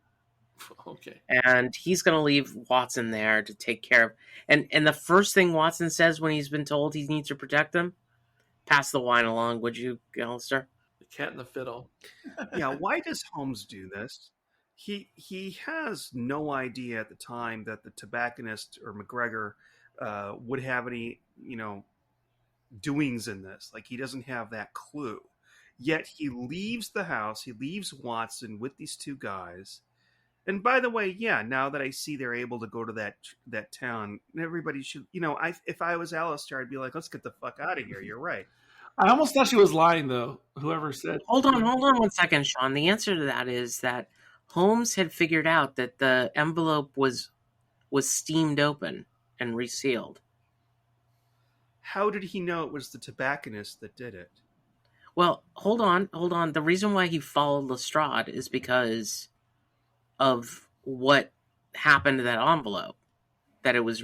Okay. And he's going to leave Watson there to take care of. And the first thing Watson says when he's been told he needs to protect them, pass the wine along, would you, Alistair? The Cat and the Fiddle. Yeah, why does Holmes do this? He has no idea at the time that the tobacconist or McGregor would have any, doings in this. Like, he doesn't have that clue. Yet he leaves the house, he leaves Watson with these two guys. And by the way, yeah, now that I see they're able to go to that town, everybody should, if I was Alistair, I'd be like, let's get the fuck out of here. You're right. I almost thought she was lying, though. Whoever said. Hold on 1 second, Sean. The answer to that is that Holmes had figured out that the envelope was steamed open and resealed. How did he know it was the tobacconist that did it? Well, hold on. The reason why he followed Lestrade is because of what happened to that envelope, that it was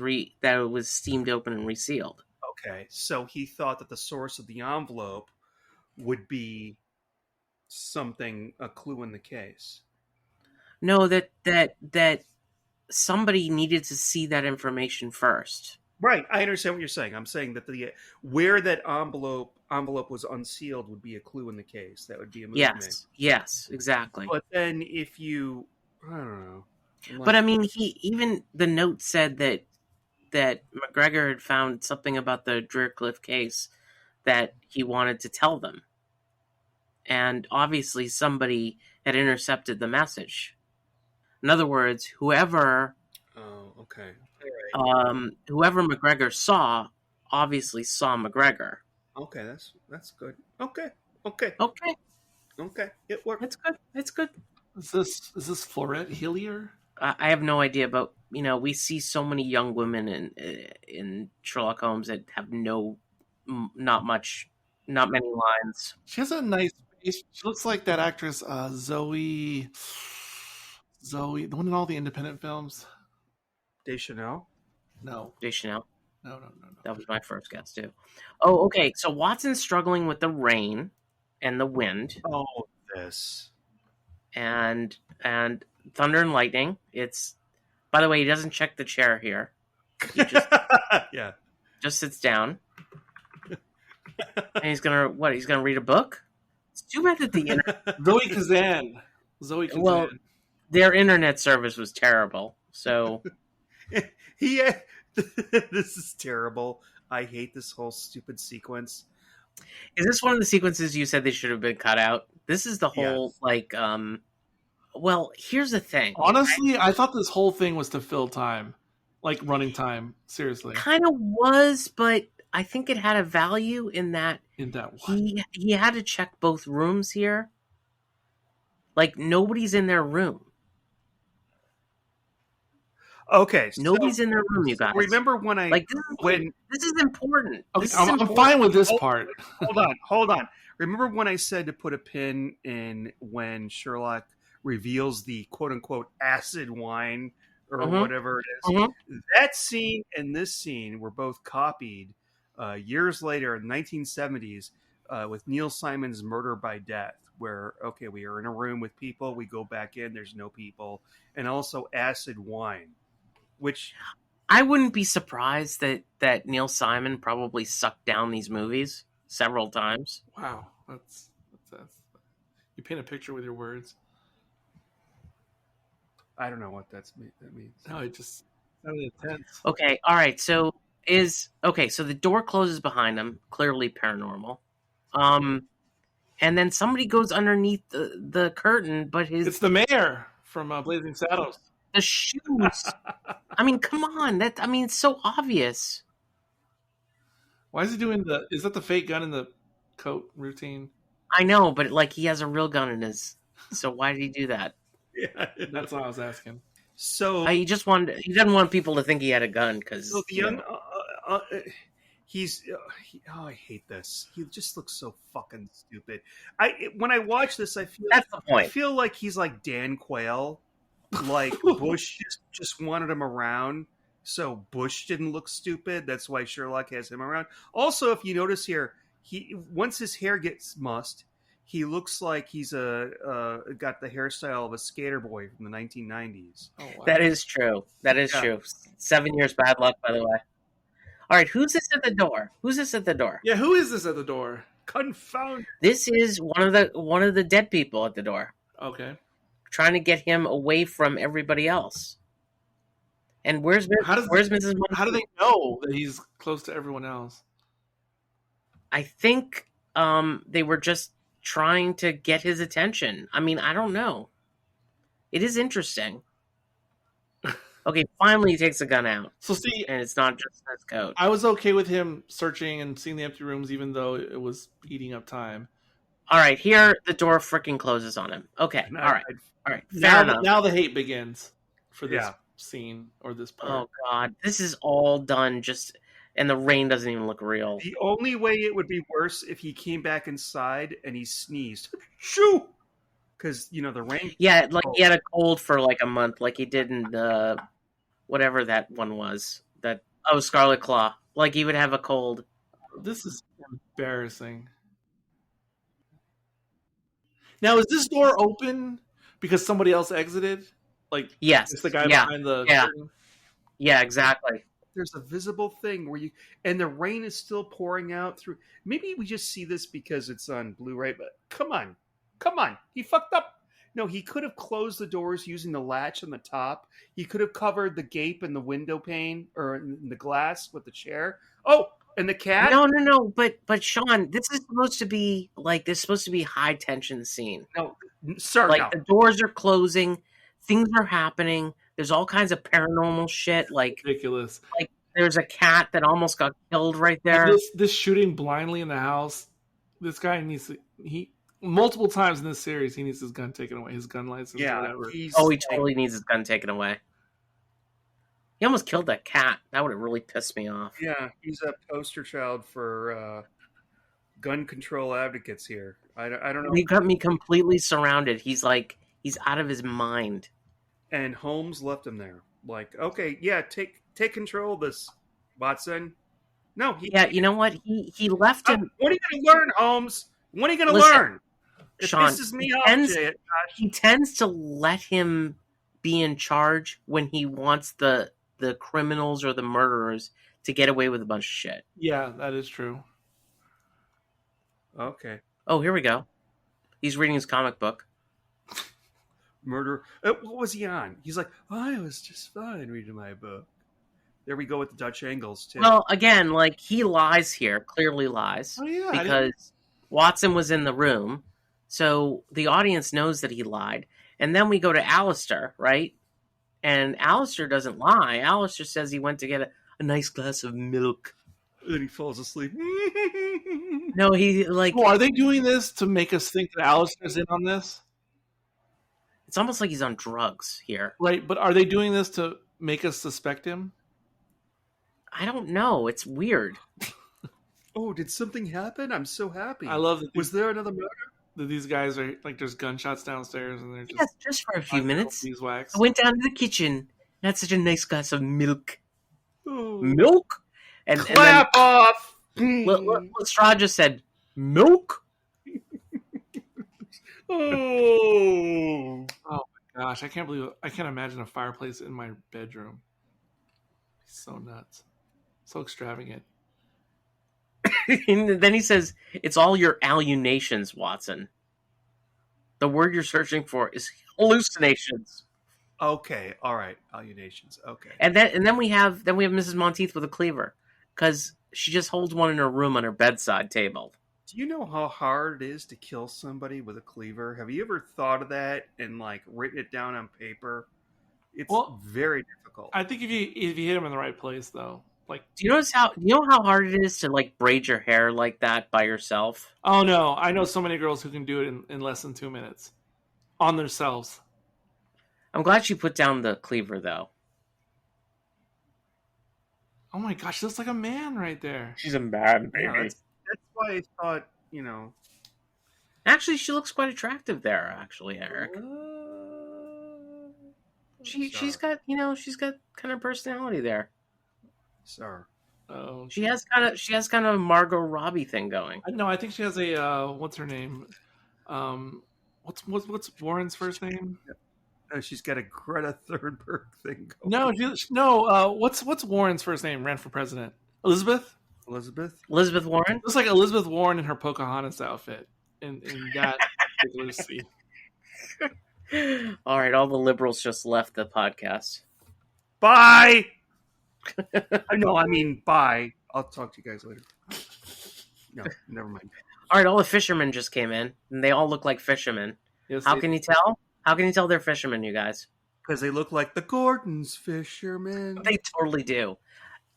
steamed open and resealed. Okay, so he thought that the source of the envelope would be a clue in the case. No, that somebody needed to see that information first. Right, I understand what you're saying. I'm saying that where that envelope was unsealed would be a clue in the case. That would be a movement. Yes, exactly. But then if you, I don't know. But I mean, even the note said that McGregor had found something about the Driercliff case that he wanted to tell them. And obviously somebody had intercepted the message. In other words, whoever whoever McGregor saw obviously saw McGregor. Okay, that's good. Okay. It worked. It's good. Is this Florette Hillier? I have no idea, but we see so many young women in Sherlock Holmes that have not many lines. She has a nice face. She looks like that actress Zoe, the one in all the independent films. Deschanel? No. Deschanel? No. That was my first guess too. Oh, okay. So Watson's struggling with the rain and the wind. Oh, this. And thunder and lightning. By the way, he doesn't check the chair here. He just just sits down. And he's gonna read a book? It's too bad that the internet Zoe Kazan. Well, their internet service was terrible. So this is terrible. I hate this whole stupid sequence. Is this one of the sequences you said they should have been cut out? This is the whole well, here's the thing. Honestly, I thought this whole thing was to fill time. Like running time. Seriously. Kind of was, but I think it had a value in that what? He had to check both rooms here. Like, nobody's in their room. Okay, nobody's in their room, you guys. Remember when this is important. Okay, I'm fine with this part. Hold on. Remember when I said to put a pin in when Sherlock reveals the quote-unquote acid wine or whatever it is? That scene and this scene were both copied years later in the 1970s with Neil Simon's Murder by Death, where, we are in a room with people, we go back in, there's no people, and also acid wine, which... I wouldn't be surprised that Neil Simon probably sucked down these movies several times. Wow, that's you paint a picture with your words. I don't know what that means. No, it just sounded intense. Okay, all right. So the door closes behind him, clearly paranormal. And then somebody goes underneath the curtain, but it's the mayor from Blazing Saddles. The shoes. I mean, come on. It's so obvious. Why is he doing is that the fake gun in the coat routine? I know, but he has a real gun in his. So why did he do that? Yeah, that's what I was asking. So he doesn't want people to think he had a gun because I hate this. He just looks so fucking stupid. When I watch this, I feel that's the point. I feel like he's like Dan Quayle. Like Bush just wanted him around, so Bush didn't look stupid. That's why Sherlock has him around. Also, if you notice here, once his hair gets mussed, he looks like he's got the hairstyle of a skater boy from the 1990s. Oh, wow. That is true. True. 7 years bad luck, by the way. All right, who's this at the door? Yeah, who is this at the door? Confound. This is one of the dead people at the door, Okay. trying to get him away from everybody else. And where's Mrs. How do they know that he's close to everyone else? I think they were just trying to get his attention. I mean, I don't know. It is interesting. Okay, finally he takes the gun out. So see, and it's not just his coat. I was okay with him searching and seeing the empty rooms, even though it was eating up time. All right, here the door freaking closes on him. Okay, all right. Fair enough. Now the hate begins for this scene or this part. Oh God, this is all done just, and the rain doesn't even look real. The only way it would be worse if he came back inside and he sneezed. Shoo! Because the rain. Yeah, like he had a cold for like a month, like he did in the whatever that one was. Scarlet Claw. Like he would have a cold. This is embarrassing. Now, is this door open because somebody else exited? Like, yes, it's the guy behind the curtain? Yeah, exactly. There's a visible thing where and the rain is still pouring out through. Maybe we just see this because it's on Blu-ray, but come on, he fucked up. No, he could have closed the doors using the latch on the top. He could have covered the gape in the window pane or in the glass with the chair. Oh, and the cat. No. But Sean, this is supposed to be high tension scene. No, sir. Like the doors are closing, things are happening. There's all kinds of paranormal shit. Like ridiculous. Like there's a cat that almost got killed right there. This shooting blindly in the house. This guy needs multiple times in this series, he needs his gun taken away, his gun license, whatever. He totally needs his gun taken away. He almost killed that cat. That would have really pissed me off. Yeah, he's a poster child for gun control advocates here. I don't know. He got me completely surrounded. He's out of his mind. And Holmes left him there. Like, okay, yeah, take control of this, Watson. No, you know what? He left him. When are you going to learn, Holmes? When are you going to learn? It Sean, pisses me off, he tends to let him be in charge when he wants the criminals or the murderers to get away with a bunch of shit. Yeah, that is true. Okay. Oh, here we go. He's reading his comic book. Murder. What was he on? He's like, I was just fine reading my book. There we go with the Dutch angles, too. Well, again, like, he lies here, clearly lies. Oh, yeah. Because Watson was in the room, so the audience knows that he lied. And then we go to Alistair, right? And Alistair doesn't lie. Alistair says he went to get a nice glass of milk. And he falls asleep. No, he, like... Well, are they doing this to make us think that Alistair's in on this? It's almost like he's on drugs here. Right, but are they doing this to make us suspect him? I don't know. It's weird. Oh, did something happen? I'm so happy. I love that. Was there another murder? That these guys are like, there's gunshots downstairs, and they're just for a few minutes. Beeswax. I went down to the kitchen and had such a nice glass of milk. Oh. Milk? And Clap off! Lestrade just said, milk? Oh my gosh, I can't imagine a fireplace in my bedroom. It's so nuts. So extravagant. And then he says, it's all your hallucinations, Watson. The word you're searching for is hallucinations. Okay, all right, hallucinations. Okay. And then we have Mrs. Monteith with a cleaver, because she just holds one in her room on her bedside table. Do you know how hard it is to kill somebody with a cleaver? Have you ever thought of that and like written it down on paper? It's very difficult. I think if you hit him in the right place, though. Like, do you know how hard it is to like braid your hair like that by yourself? Oh no, I know so many girls who can do it in less than 2 minutes on themselves. I'm glad she put down the cleaver, though. Oh my gosh, she looks like a man right there. She's a man, baby. Yeah, that's why I thought, Actually, she looks quite attractive there. Actually, Eric. She's got kind of personality there. Sir. Oh, she has kind of a Margot Robbie thing going. No, I think she has a what's her name? What's Warren's first name? She's got a Greta Thunberg thing going. No, what's Warren's first name? Ran for president. Elizabeth. Elizabeth? Elizabeth Warren? Looks like Elizabeth Warren in her Pocahontas outfit in that particular scene. All right, all the liberals just left the podcast. Bye! No, I mean, bye. I'll talk to you guys later. No, never mind. All right, all the fishermen just came in, and they all look like fishermen. Yes, How can you tell? How can you tell they're fishermen, you guys? Because they look like the Gordon's fishermen. They totally do.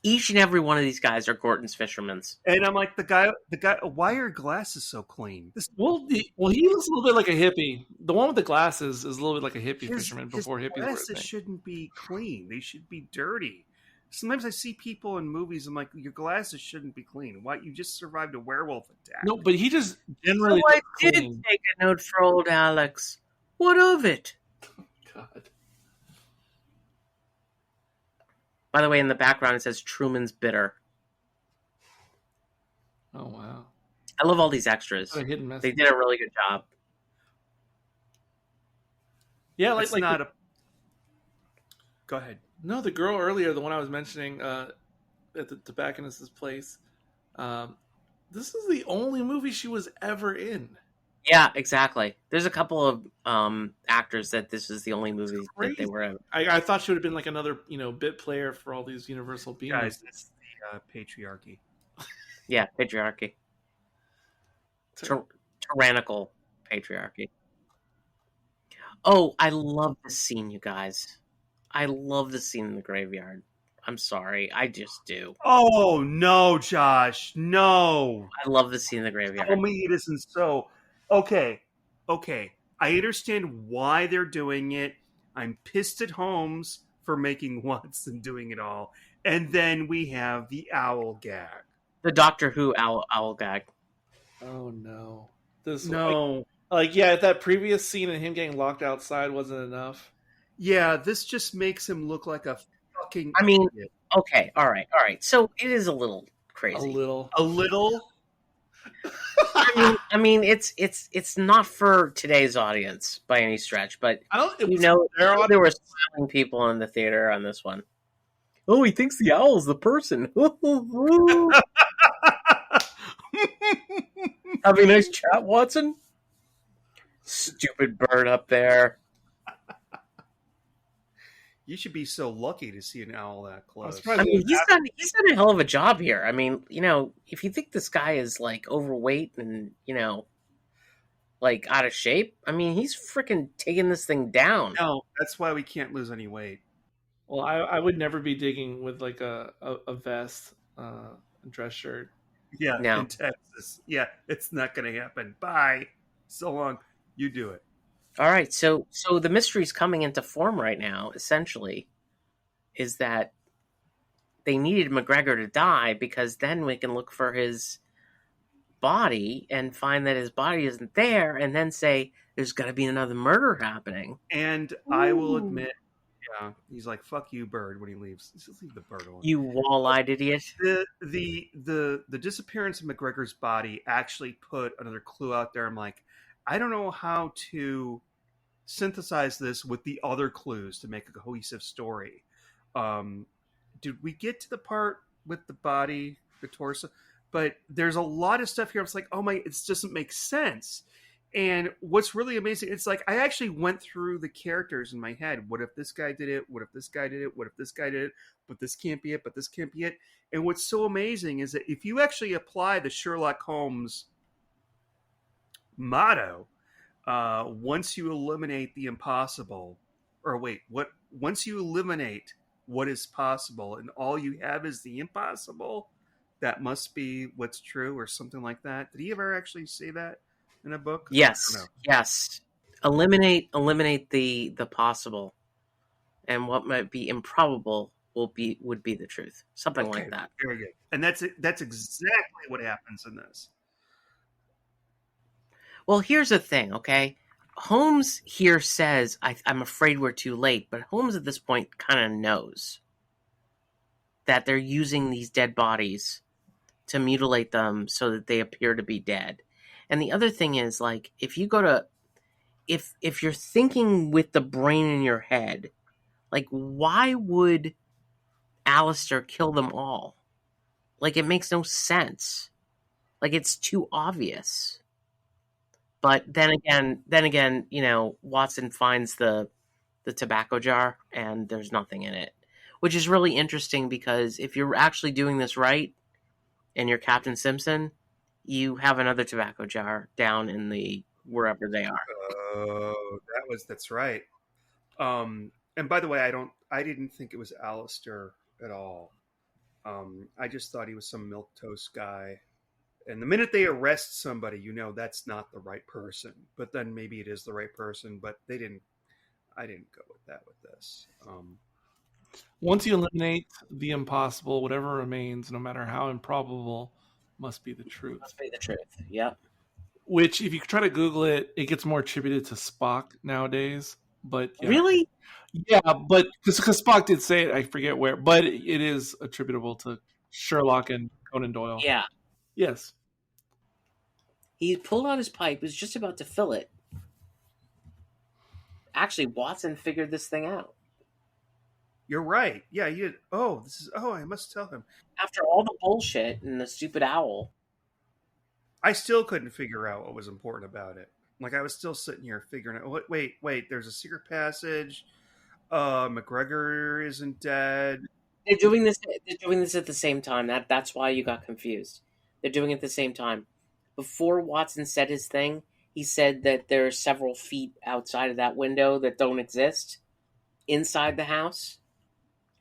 Each and every one of these guys are Gorton's fishermen's. And I'm like, the guy. Why are your glasses so clean? Well, he looks a little bit like a hippie. The one with the glasses is a little bit like a hippie fisherman before hippies were a glasses thing. shouldn't be clean. They should be dirty. Sometimes I see people in movies. I'm like, your glasses shouldn't be clean. Why? You just survived a werewolf attack. No, but he just generally. So I looks did clean. take a note for old Alex. What of it? God. By the way, in the background it says Truman's Bitter. Oh wow! I love all these extras. What a hidden They message. did a really good job. Yeah, It's like not a. Go ahead. no, the girl earlier, the one I was mentioning at the tobacconist's place. This is the only movie she was ever in. Yeah, exactly. There's a couple of actors that this is the only movie that they were in. I thought she would have been like another, bit player for all these Universal B Guys, movies. it's the patriarchy. Yeah, patriarchy. Tyrannical patriarchy. Oh, I love this scene, you guys. I love the scene in the graveyard. I'm sorry. I just do. Oh no, Josh! No. I love the scene in the graveyard. Tell me it isn't so. Okay. I understand why they're doing it. I'm pissed at Holmes for making once and doing it all. And then we have the owl gag. The Doctor Who owl gag. Oh no! This No. if that previous scene and him getting locked outside wasn't enough. Yeah, this just makes him look like a fucking I mean, idiot. okay, all right. So it is a little crazy. A little. A little? I mean, it's not for today's audience by any stretch, but I don't. It you was know, their there were smiling people in the theater on this one. Oh, he thinks the owl's the person. Having a nice chat, Watson. Stupid bird up there. You should be so lucky to see an owl that close. surprised. I mean, he's done a hell of a job here. I mean, if you think this guy is like overweight and like out of shape, I mean, he's freaking taking this thing down. No, that's why we can't lose any weight. Well, I would never be digging with like a vest, dress shirt. Yeah, No. in Texas. Yeah, it's not going to happen. Bye. So long. You do it. All right, so the mystery's coming into form right now. Essentially, is that they needed McGregor to die because then we can look for his body and find that his body isn't there, and then say there's got to be another murder happening. And I will Ooh. admit, yeah, he's like, "Fuck you, bird," when he leaves. Just leave the bird alone. You wall-eyed idiot! The disappearance of McGregor's body actually put another clue out there. I'm like, I don't know how to synthesize this with the other clues to make a cohesive story. Did we get to the part with the body, the torso? But there's a lot of stuff here. I was like, oh my, it doesn't make sense. And what's really amazing, it's like I actually went through the characters in my head. What if this guy did it? What if this guy did it? What if this guy did it? But this can't be it. But this can't be it. And what's so amazing is that if you actually apply the Sherlock Holmes motto, once you eliminate the impossible, once you eliminate what is possible and all you have is the impossible, that must be what's true, or something like that. Did he ever actually say that in a book? Yes. Eliminate the possible, and what might be improbable would be the truth. Something like that. Very good. And that's exactly what happens in this. Well, here's the thing, okay? Holmes here says, I'm afraid we're too late, but Holmes at this point kind of knows that they're using these dead bodies to mutilate them so that they appear to be dead. And the other thing is, like, if you go to... If you're thinking with the brain in your head, like, why would Alistair kill them all? Like, it makes no sense. Like, it's too obvious. But then again, Watson finds the tobacco jar and there's nothing in it, which is really interesting because if you're actually doing this right and you're Captain Simpson, you have another tobacco jar down in the wherever they are. Oh, that's right. And by the way, I didn't think it was Alistair at all. I just thought he was some milquetoast guy. And the minute they arrest somebody, that's not the right person. But then maybe it is the right person. But I didn't go with that with this. Once you eliminate the impossible, whatever remains, no matter how improbable, must be the truth. Must be the truth. Yep. Which, if you try to Google it, it gets more attributed to Spock nowadays. But yeah. Really? Yeah, but because Spock did say it, I forget where, but it is attributable to Sherlock and Conan Doyle. Yeah. Yes. He pulled out his pipe, was just about to fill it. Actually, Watson figured this thing out. You're right. Yeah, you did. I must tell him. After all the bullshit and the stupid owl. I still couldn't figure out what was important about it. Like, I was still sitting here figuring out, wait, there's a secret passage. McGregor isn't dead. They're doing this at the same time. That's why you got confused. They're doing it at the same time. Before Watson said his thing, he said that there are several feet outside of that window that don't exist inside the house.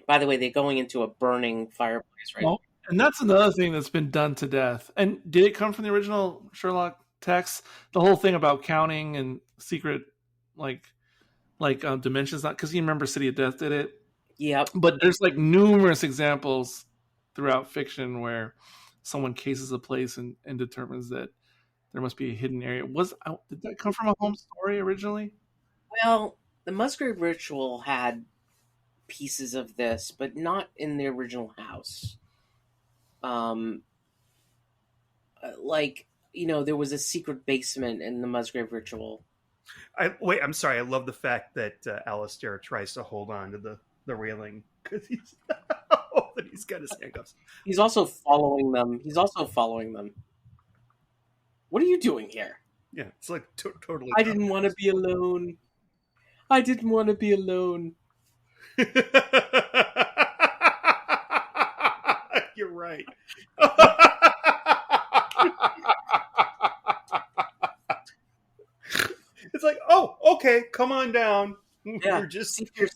By the way, they're going into a burning fireplace right now. And that's another thing that's been done to death. And did it come from the original Sherlock text? The whole thing about counting and secret, dimensions, not because you remember City of Death did it. Yep. But there's numerous examples throughout fiction where someone cases a place and determines that there must be a hidden area. Did that come from a Holmes story originally? Well, the Musgrave Ritual had pieces of this, but not in the original house. There was a secret basement in the Musgrave Ritual. I'm sorry. I love the fact that Alistair tries to hold on to the railing because he's got his handcuffs. He's also following them. What are you doing here? Yeah, it's like totally. I didn't want to be alone. You're right. It's like, oh, okay, come on down. Yeah, we think you're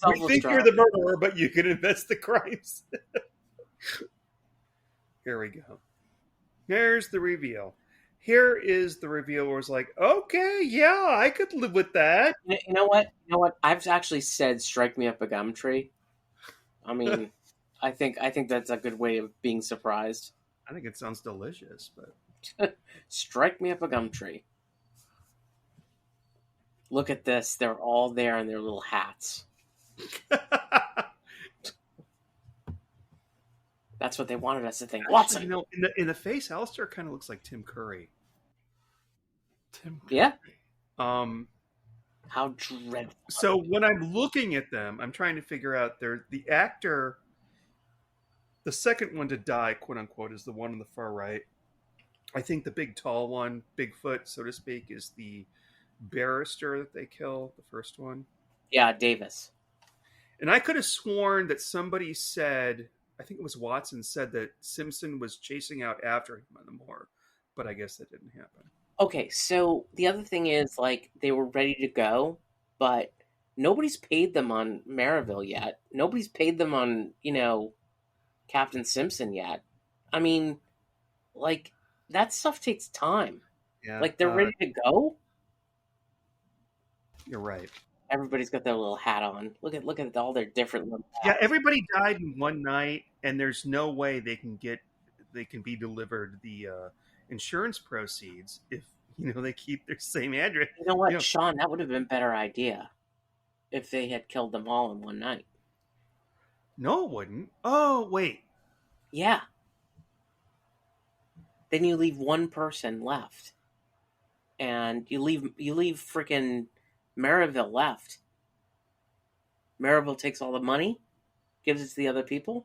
you're the murderer, but you can invest the crimes. Here we go. Here's the reveal. Here is the reveal where it's like, okay, yeah, I could live with that. You know what? I've actually said, strike me up a gum tree. I mean, I think that's a good way of being surprised. I think it sounds delicious, but strike me up a gum tree. Look at this. They're all there in their little hats. That's what they wanted us to think. Watson! In the face, Alistair kind of looks like Tim Curry. Yeah. How dreadful. So when I'm looking at them, I'm trying to figure out the actor, the second one to die, quote unquote, is the one on the far right. I think the big tall one, Bigfoot, so to speak, is the barrister that they kill, the first one. Yeah, Davis. And I could have sworn that somebody said, I think it was Watson, said that Simpson was chasing out after him on the morgue, but I guess that didn't happen. Okay, so the other thing is, they were ready to go, but nobody's paid them on Maryville yet. Nobody's paid them on, Captain Simpson yet. I mean, that stuff takes time. Yeah, they're ready to go. You're right. Everybody's got their little hat on. Look at all their different little hats. Yeah, everybody died in one night, and there's no way they can be delivered the insurance proceeds if they keep their same address. You know what, Sean? That would have been a better idea if they had killed them all in one night. No, it wouldn't. Oh, wait. Yeah. Then you leave one person left, and you leave freaking Maryville left. Maryville takes all the money, gives it to the other people.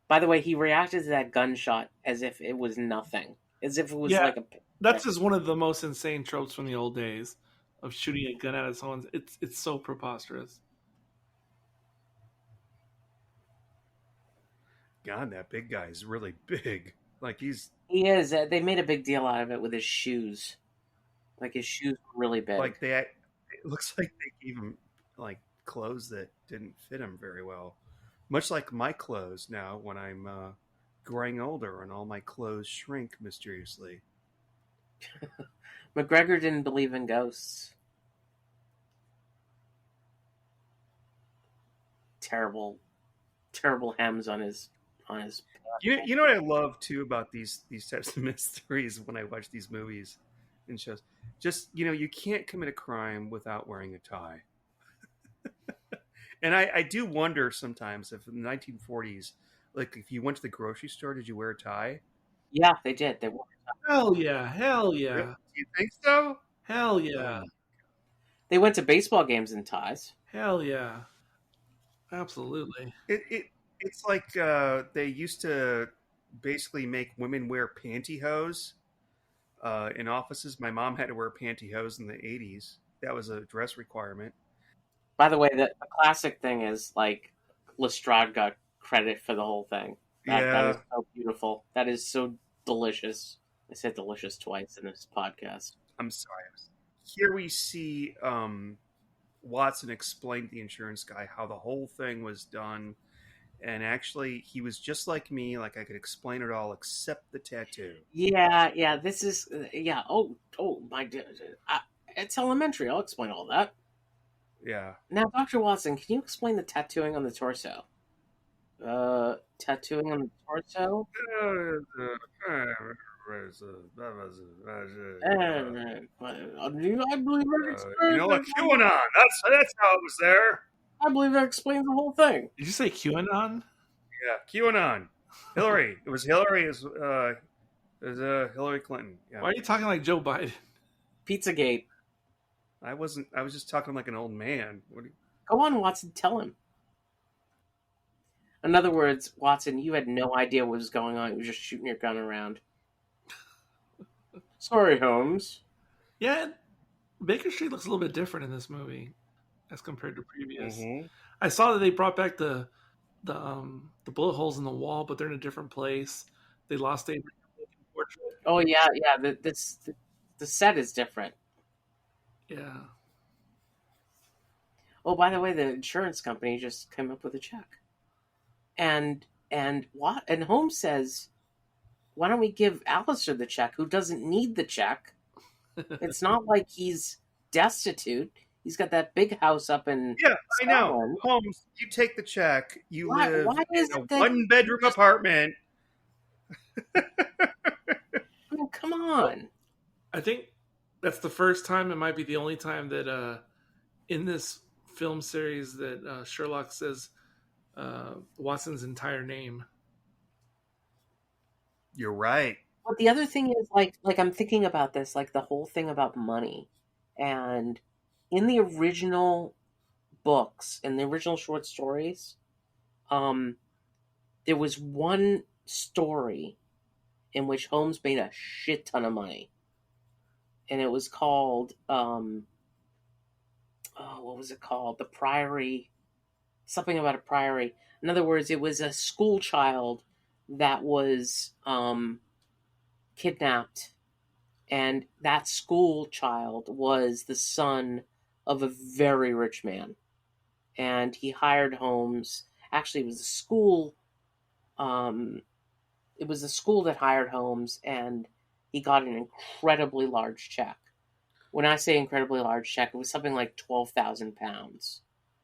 By the way, he reacted to that gunshot as if it was nothing, as if it was Yeah. like a. That's just one of the most insane tropes from the old days of shooting a gun out of someone's. It's so preposterous. God, that big guy is really big. Like he's He is. They made a big deal out of it with his shoes. Like his shoes were really big. like they. It looks like they gave him like clothes that didn't fit him very well. Much like my clothes now when I'm growing older and all my clothes shrink mysteriously. McGregor didn't believe in ghosts. Terrible, terrible hems on his. You know what I love too about these types of mysteries when I watch these movies and shows. Just you can't commit a crime without wearing a tie. And I do wonder sometimes if in the 1940s, like if you went to the grocery store, did you wear a tie? Yeah, they did. They were. Hell yeah! Hell Do yeah! you think so? Hell yeah! They went to baseball games in ties. Hell yeah! Absolutely. It's like they used to basically make women wear pantyhose in offices. My mom had to wear pantyhose in the 80s. That was a dress requirement. By the way, the classic thing is like Lestrade got credit for the whole thing. That is so beautiful. That is so delicious. I said delicious twice in this podcast. I'm sorry. Here we see Watson explain to the insurance guy how the whole thing was done. And actually, he was just like me. Like I could explain it all except the tattoo. Yeah. This is Oh, my! It's elementary. I'll explain all that. Yeah. Now, Dr. Watson, can you explain the tattooing on the torso? Tattooing on the torso? I believe that explains like QAnon. That's how it was there. I believe that explains the whole thing. Did you say QAnon? Yeah, QAnon. Hillary. It was Hillary. It was Hillary Clinton. Yeah. Why are you talking like Joe Biden? Pizzagate. I wasn't. I was just talking like an old man. Go on, Watson. Tell him. In other words, Watson, you had no idea what was going on. You were just shooting your gun around. Sorry, Holmes. Yeah, Baker Street looks a little bit different in this movie as compared to previous. Mm-hmm. I saw that they brought back the bullet holes in the wall, but they're in a different place. They lost a portrait. Oh yeah. The set is different. Yeah. Oh, by the way, the insurance company just came up with a check. And Holmes says, why don't we give Alistair the check, who doesn't need the check? It's not like he's destitute. He's got that big house up in I know. Holmes, you take the check. You live in a one-bedroom apartment. I mean, come on. I think that's the first time, it might be the only time that in this film series that Sherlock says Watson's entire name. You're right. But the other thing is, like I'm thinking about this, like the whole thing about money. And in the original books, in the original short stories, there was one story in which Holmes made a shit ton of money. And it was called, what was it called? The Priory, something about a priory. In other words, it was a school child that was kidnapped, and that school child was the son of a very rich man, and he hired Holmes. Actually, it was a school. It was a school that hired Holmes, and he got an incredibly large check. When I say incredibly large check, it was something like £12,000,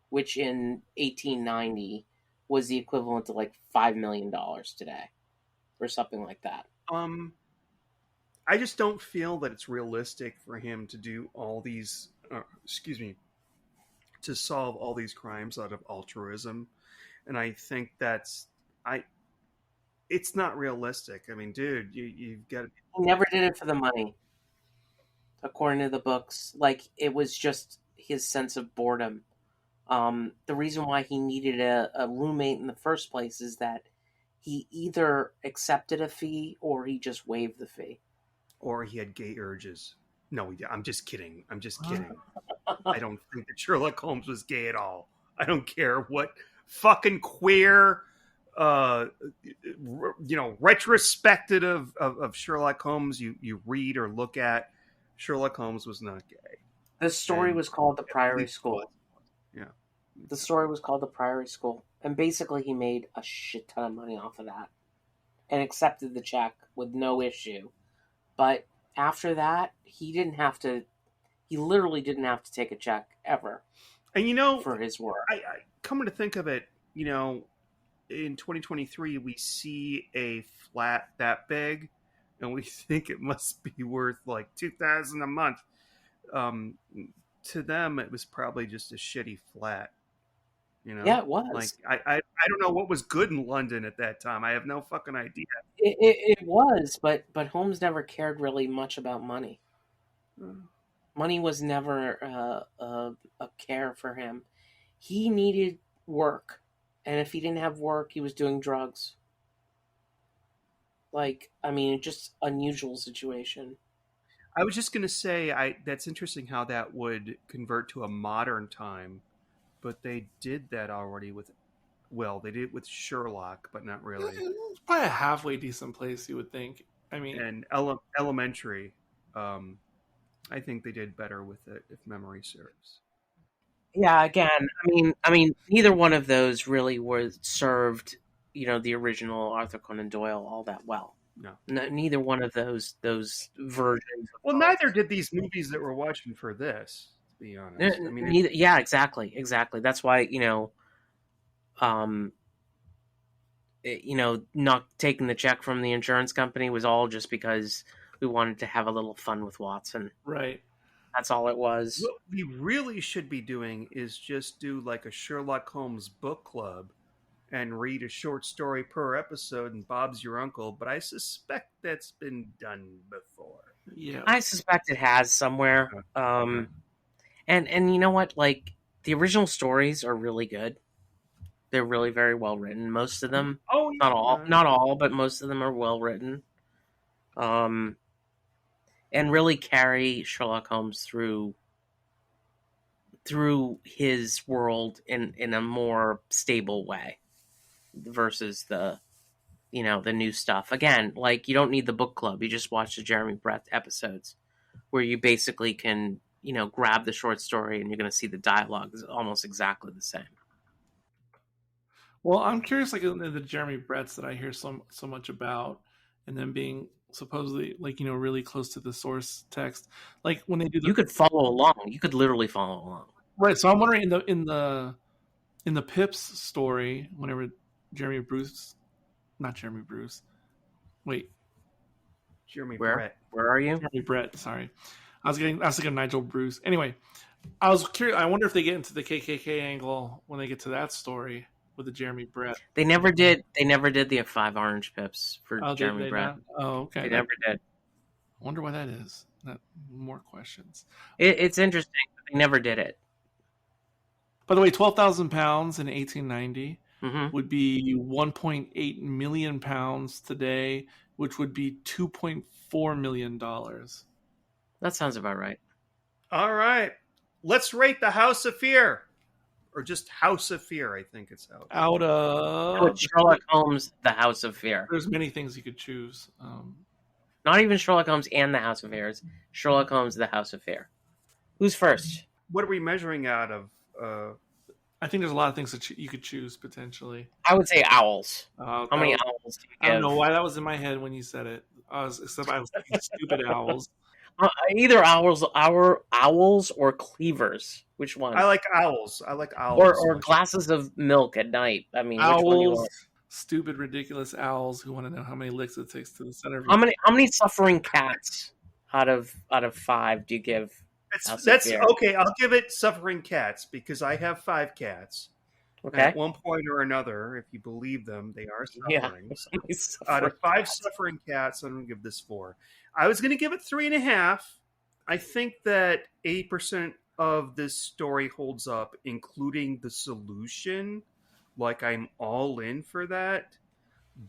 which in 1890 was the equivalent to like $5 million today, or something like that. I just don't feel that it's realistic for him to do all these. To solve all these crimes out of altruism, and I think it's not realistic. I mean, dude, you've got to. He never did it for the money, according to the books. Like, it was just his sense of boredom. The reason why he needed a roommate in the first place is that he either accepted a fee or he just waived the fee. Or he had gay urges. No, I'm just kidding. I'm just kidding. I don't think that Sherlock Holmes was gay at all. I don't care what fucking queer, retrospective of Sherlock Holmes you read or look at. Sherlock Holmes was not gay. The story was called The Priory School. Yeah. The story was called The Priory School. And basically he made a shit ton of money off of that. And accepted the check with no issue. But after that, he literally didn't have to take a check ever. And for his work. I coming to think of it, in 2023 we see a flat that big and we think it must be worth like $2,000 a month. To them it was probably just a shitty flat. Yeah, it was. Like I don't know what was good in London at that time. I have no fucking idea. It was, but Holmes never cared really much about money. Money was never a care for him. He needed work, and if he didn't have work, he was doing drugs. Just unusual situation. I was just gonna say that's interesting how that would convert to a modern time. But they did that already they did it with Sherlock, but not really. It's probably a halfway decent place, you would think. And Elementary, I think they did better with it, if memory serves. Yeah, again, neither one of those really was served, the original Arthur Conan Doyle all that well. No, neither one of those versions. Well, neither did these movies that we're watching for this. To be honest, neither. Yeah, exactly. That's why not taking the check from the insurance company was all just because we wanted to have a little fun with Watson. Right. That's all it was. What we really should be doing is just do like a Sherlock Holmes book club and read a short story per episode, and Bob's your uncle. But I suspect that's been done before. Yeah, I suspect it has somewhere. And you know what? Like, the original stories are really good. They're really very well written. Most of them. Oh, yeah. Not all, but most of them are well written. And really carry Sherlock Holmes through his world in a more stable way versus the new stuff. Again, like, you don't need the book club. You just watch the Jeremy Brett episodes where you basically can, grab the short story and you're going to see the dialogue is almost exactly the same. Well, I'm curious, like, in the Jeremy Bretts that I hear so much about, and them being supposedly, like, really close to the source text. Like, when they do you could follow along. You could literally follow along. Right. So I'm wondering in the Pips story, whenever Jeremy Brett. Where are you? Jeremy Brett. Sorry, I was thinking of Nigel Bruce. Anyway, I was curious. I wonder if they get into the KKK angle when they get to that story with the Jeremy Brett. They never did. They never did the 5 orange pips for Jeremy Brett. Oh, okay. They never did. I wonder why that is. More questions. It's interesting. But they never did it. By the way, 12,000 pounds in 1890 would be 1.8 million pounds today, which would be $2.4 million. That sounds about right. All right. Let's rate the House of Fear. Or just House of Fear, I think it's out of Sherlock Holmes, The House of Fear. There's many things you could choose. Not even Sherlock Holmes and The House of Fear. It's Sherlock Holmes, The House of Fear. Who's first? What are we measuring out of? I think there's a lot of things that you could choose potentially. I would say owls. How many owls do you give? I don't know why that was in my head when you said it. Except I was thinking stupid owls. Either owls or cleavers. Which one? I like owls. Or glasses of milk at night. I mean, owls, which one do you want? Stupid, ridiculous owls who want to know how many licks it takes to the center of How many suffering cats out of 5 do you give? That's okay. I'll give it suffering cats because I have 5 cats. Okay. And at one point or another, if you believe them, they are suffering. Yeah. So, out of 5 suffering cats, I'm going to give this 4. I was going to give it 3.5. I think that 80% of this story holds up, including the solution. Like, I'm all in for that.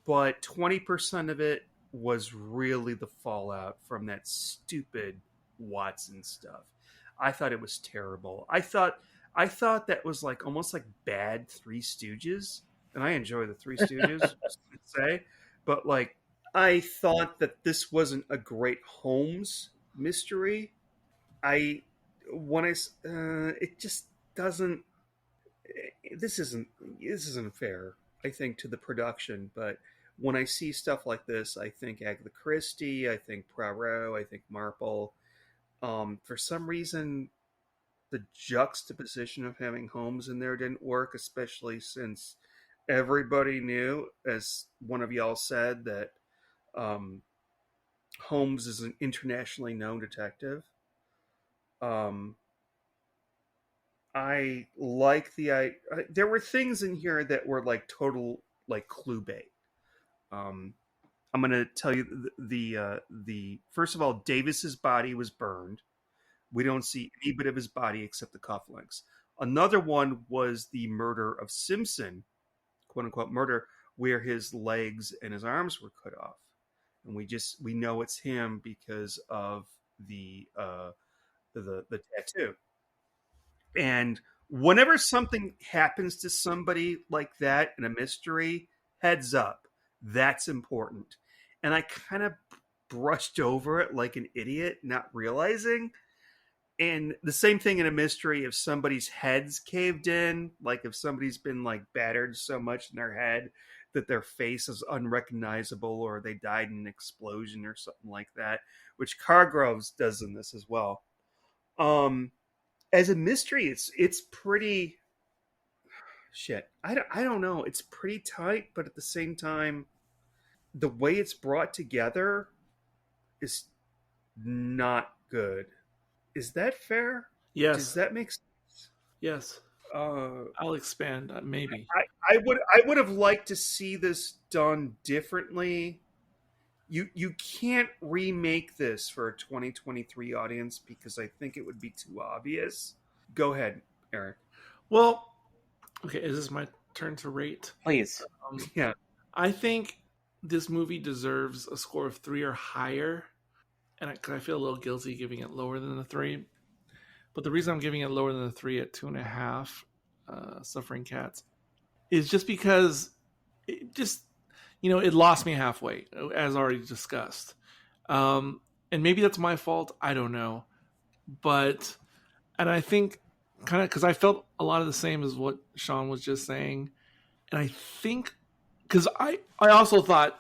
but 20% of it was really the fallout from that stupid Watson stuff. I thought it was terrible. I thought that was like almost like bad Three Stooges, and I enjoy the Three Stooges, just to say, but like I thought that this wasn't a great Holmes mystery. I when I it just doesn't. This isn't fair. I think to the production, but when I see stuff like this, I think Agatha Christie, I think Poirot, I think Marple. For some reason, the juxtaposition of having Holmes in there didn't work, especially since everybody knew, as one of y'all said, that um, Holmes is an internationally known detective. Um, I like there were things in here that were like total like clue bait. Um, I'm gonna tell you the first of all, Davis's body was burned. We don't see any bit of his body except the cufflinks. Another one was the murder of Simpson, quote unquote murder, where his legs and his arms were cut off, and we know it's him because of the tattoo. And whenever something happens to somebody like that in a mystery, heads up, that's important. And I kind of brushed over it like an idiot, not realizing. And the same thing in a mystery, if somebody's head's caved in, like if somebody's been like battered so much in their head that their face is unrecognizable, or they died in an explosion or something like that, which Cargroves does in this as well. As a mystery, it's pretty shit. I don't know. It's pretty tight, but at the same time, the way it's brought together is not good. Is that fair? Yes. Does that make sense? Yes. I'll expand. Maybe. I would have liked to see this done differently. You can't remake this for a 2023 audience because I think it would be too obvious. Go ahead, Eric. Well, okay. Is this my turn to rate? Please. Yeah. I think this movie deserves a score of 3 or higher, and I feel a little guilty giving it lower than the 3. But the reason I'm giving it lower than the 3 at 2.5, Suffering Cats, is just because it lost me halfway, as already discussed. And maybe that's my fault. I don't know. And I think kind of because I felt a lot of the same as what Sean was just saying. And I think because I also thought,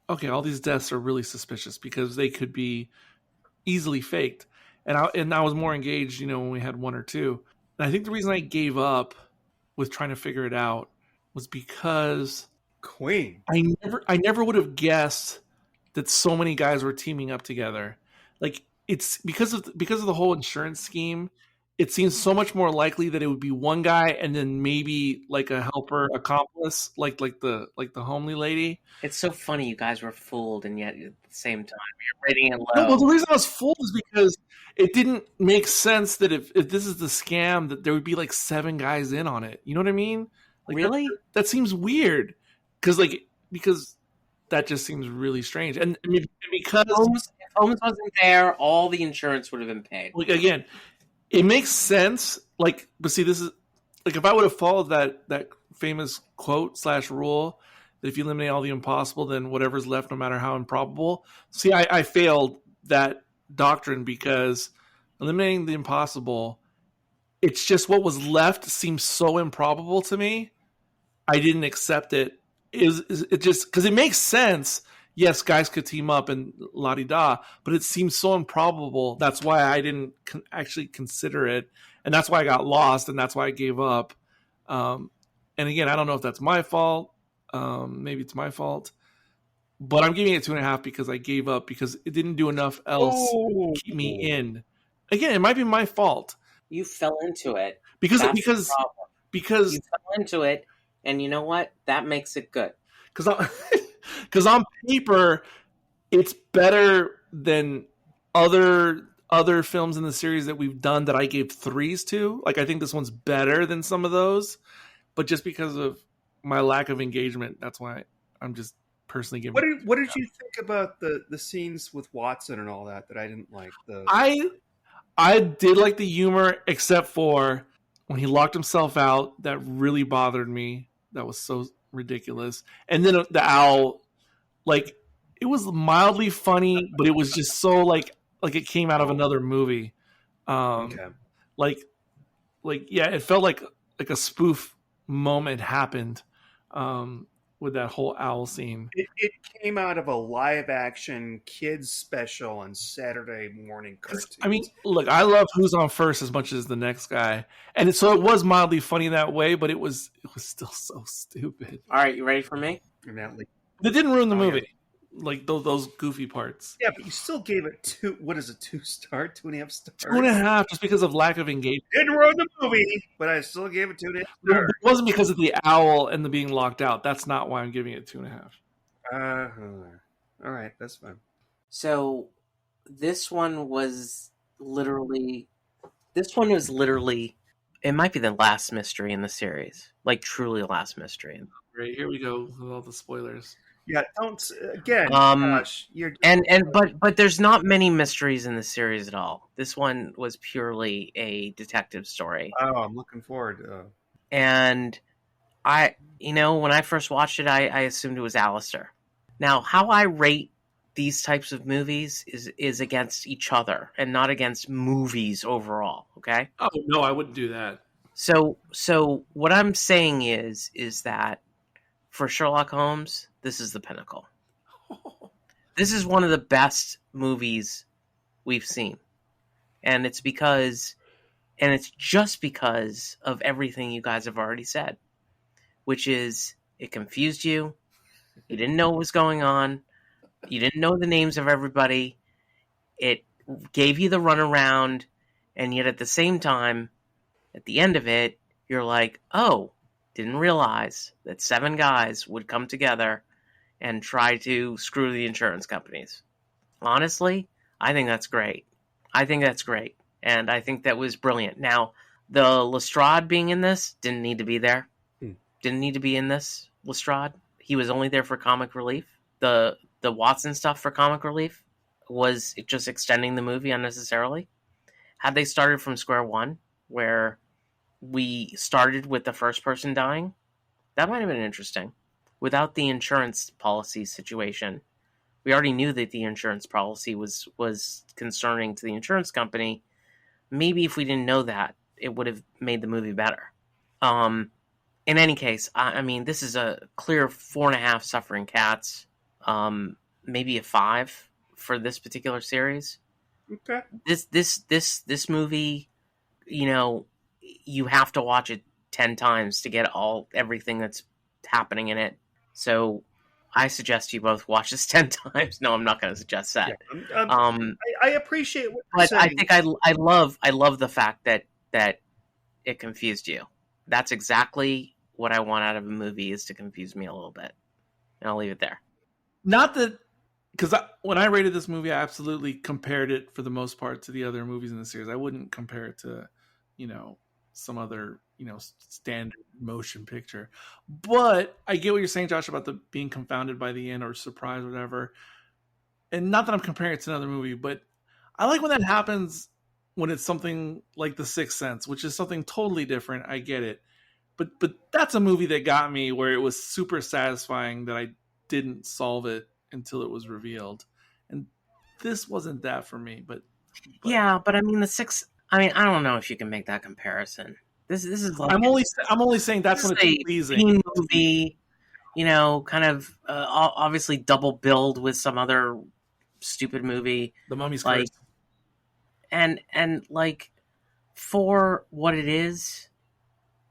okay, all these deaths are really suspicious because they could be easily faked. And I was more engaged, when we had 1 or 2. And I think the reason I gave up with trying to figure it out was because Queen. I never would have guessed that so many guys were teaming up together. Like it's because of the whole insurance scheme. It seems so much more likely that it would be one guy and then maybe like a helper accomplice, like the homely lady. It's so funny you guys were fooled, and yet at the same time you're rating it low. No, well, the reason I was fooled is because it didn't make sense that if this is the scam, that there would be like 7 guys in on it. You know what I mean? Like, really? That seems weird. Because that just seems really strange. And I mean, because if Holmes wasn't there, all the insurance would have been paid. Like again, it makes sense. Like, but see, this is like if I would have followed that famous quote / rule that if you eliminate all the impossible, then whatever's left, no matter how improbable. See, I failed that doctrine because eliminating the impossible, it's just what was left seems so improbable to me. I didn't accept it. Is it just because it makes sense? Yes, guys could team up and la-di-da, but it seems so improbable. That's why I didn't actually consider it, and that's why I got lost, and that's why I gave up. And again, I don't know if that's my fault. Maybe it's my fault, but I'm giving it 2.5 because I gave up because it didn't do enough else to keep me in. Again, it might be my fault. You fell into it because you fell into it, and you know what? That makes it good. Because on paper, it's better than other films in the series that we've done that I gave 3s to. Like, I think this one's better than some of those, but just because of my lack of engagement, that's why I'm just personally give What me. did you think about the scenes with Watson and all that I didn't like? I did like the humor, except for when he locked himself out. That really bothered me. That was so ridiculous. And then the owl, like, it was mildly funny, but it was just so like it came out of another movie. Okay. Like yeah, it felt like a spoof moment happened with that whole owl scene. It came out of a live action kids special on Saturday morning cartoons. I mean, look, I love Who's on First as much as the next guy, and so it was mildly funny that way, but it was still so stupid. All right, you ready for me? And that, like, It didn't ruin the Oh, yeah. movie, like those goofy parts. yeah, but you still gave it 2. What is it? 2 star, 2.5 stars. 2.5, just because of lack of engagement. Didn't ruin the movie, but I still gave it 2.5 stars. It wasn't because of the owl and the being locked out. That's not why I'm giving it 2.5. All right, that's fine. So this one was literally, it might be the last mystery in the series, like truly last mystery. Great, here we go with all the spoilers. Yeah, don't again. Gosh, you're But there's not many mysteries in the series at all. This one was purely a detective story. Oh, I'm looking forward. And when I first watched it, I assumed it was Alistair. Now, how I rate these types of movies is against each other and not against movies overall. Okay. Oh no, I wouldn't do that. So what I'm saying is that for Sherlock Holmes, this is the pinnacle. This is one of the best movies we've seen. And it's just because of everything you guys have already said, which is it confused you. You didn't know what was going on. You didn't know the names of everybody. It gave you the runaround. And yet at the same time, at the end of it, you're like, oh, didn't realize that 7 guys would come together and try to screw the insurance companies. Honestly, I think that's great. And I think that was brilliant. Now, the Lestrade being in this didn't need to be there. Didn't need to be in this, Lestrade. He was only there for comic relief. The Watson stuff for comic relief was just extending the movie unnecessarily. Had they started from square one, where we started with the first person dying, that might have been interesting. Without the insurance policy situation, we already knew that the insurance policy was concerning to the insurance company. Maybe if we didn't know that, it would have made the movie better. In any case, I mean, this is a clear 4.5 suffering cats, maybe a 5 for this particular series. Okay. This movie, you have to watch it 10 times to get everything that's happening in it. So I suggest you both watch this 10 times. No, I'm not going to suggest that. Yeah, I appreciate what you're saying. I think I love the fact that it confused you. That's exactly what I want out of a movie, is to confuse me a little bit. And I'll leave it there. Not that, because when I rated this movie, I absolutely compared it for the most part to the other movies in the series. I wouldn't compare it to, some other, standard motion picture. But I get what you're saying, Josh, about the being confounded by the end or surprised or whatever. And not that I'm comparing it to another movie, but I like when that happens when it's something like The Sixth Sense, which is something totally different. I get it. But that's a movie that got me, where it was super satisfying that I didn't solve it until it was revealed. And this wasn't that for me, but yeah, but I mean, I don't know if you can make that comparison. This is like, I'm only saying that's when it's pleasing. Teen movie, kind of obviously double billed with some other stupid movie, The Mummy's like, Curse. and like, for what it is,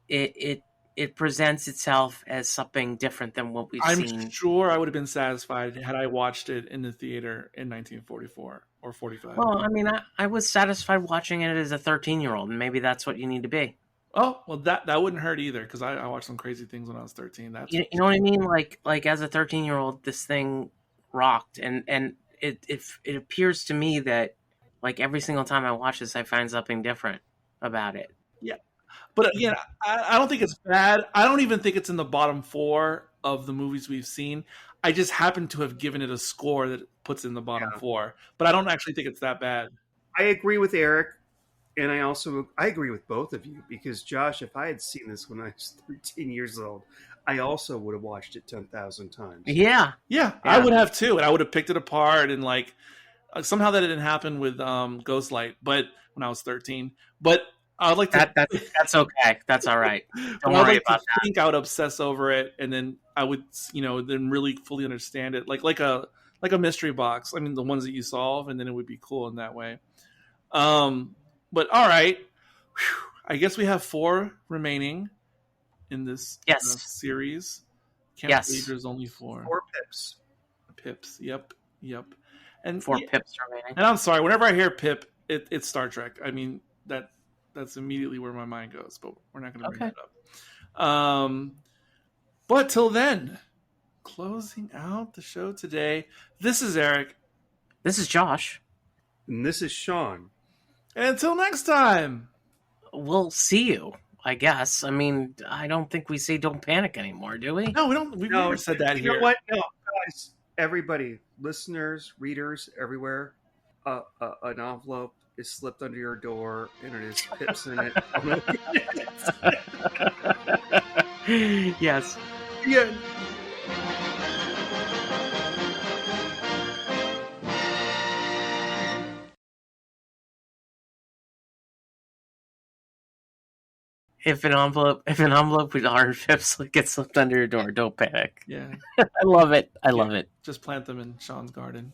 it presents itself as something different than what we've seen. I'm sure I would have been satisfied had I watched it in the theater in 1944 or 45. Well, I mean, I was satisfied watching it as a 13-year-old, and maybe that's what you need to be. Oh, well, that wouldn't hurt either, because I watched some crazy things when I was 13. That's you know what I mean? Like as a 13-year-old, this thing rocked, and it appears to me that, like, every single time I watch this, I find something different about it. Yeah. But again, I don't think it's bad. I don't even think it's in the bottom 4 of the movies we've seen. I just happen to have given it a score that puts it in the bottom 4. But I don't actually think it's that bad. I agree with Eric, and I agree with both of you, because Josh, if I had seen this when I was 13 years old, I also would have watched it 10,000 times. Yeah. I would have too, and I would have picked it apart, and like somehow that didn't happen with Ghostlight, but when I was 13. But I would like to. That's okay. That's all right. Don't worry about that. I think I would obsess over it, and then I would, then really fully understand it, like a mystery box. I mean, the ones that you solve, and then it would be cool in that way. But all right, I guess we have 4 remaining in this series. Can't believe there's only 4. 4 pips. Pips. Yep. And 4 pips remaining. And I'm sorry, whenever I hear Pip, it's Star Trek. I mean, that's immediately where my mind goes, but we're not going to bring that up. But till then, closing out the show today, this is Eric. This is Josh. And this is Sean. And until next time, we'll see you, I guess. I mean, I don't think we say don't panic anymore, do we? No, we don't. We've never said that here. You know what? No, guys, everybody, listeners, readers, everywhere, an envelope is slipped under your door, and it is pips in it. Yes. Yeah. If an envelope with orange pips gets slipped under your door, don't panic. Yeah. I love it. I love it. Just plant them in Sean's garden.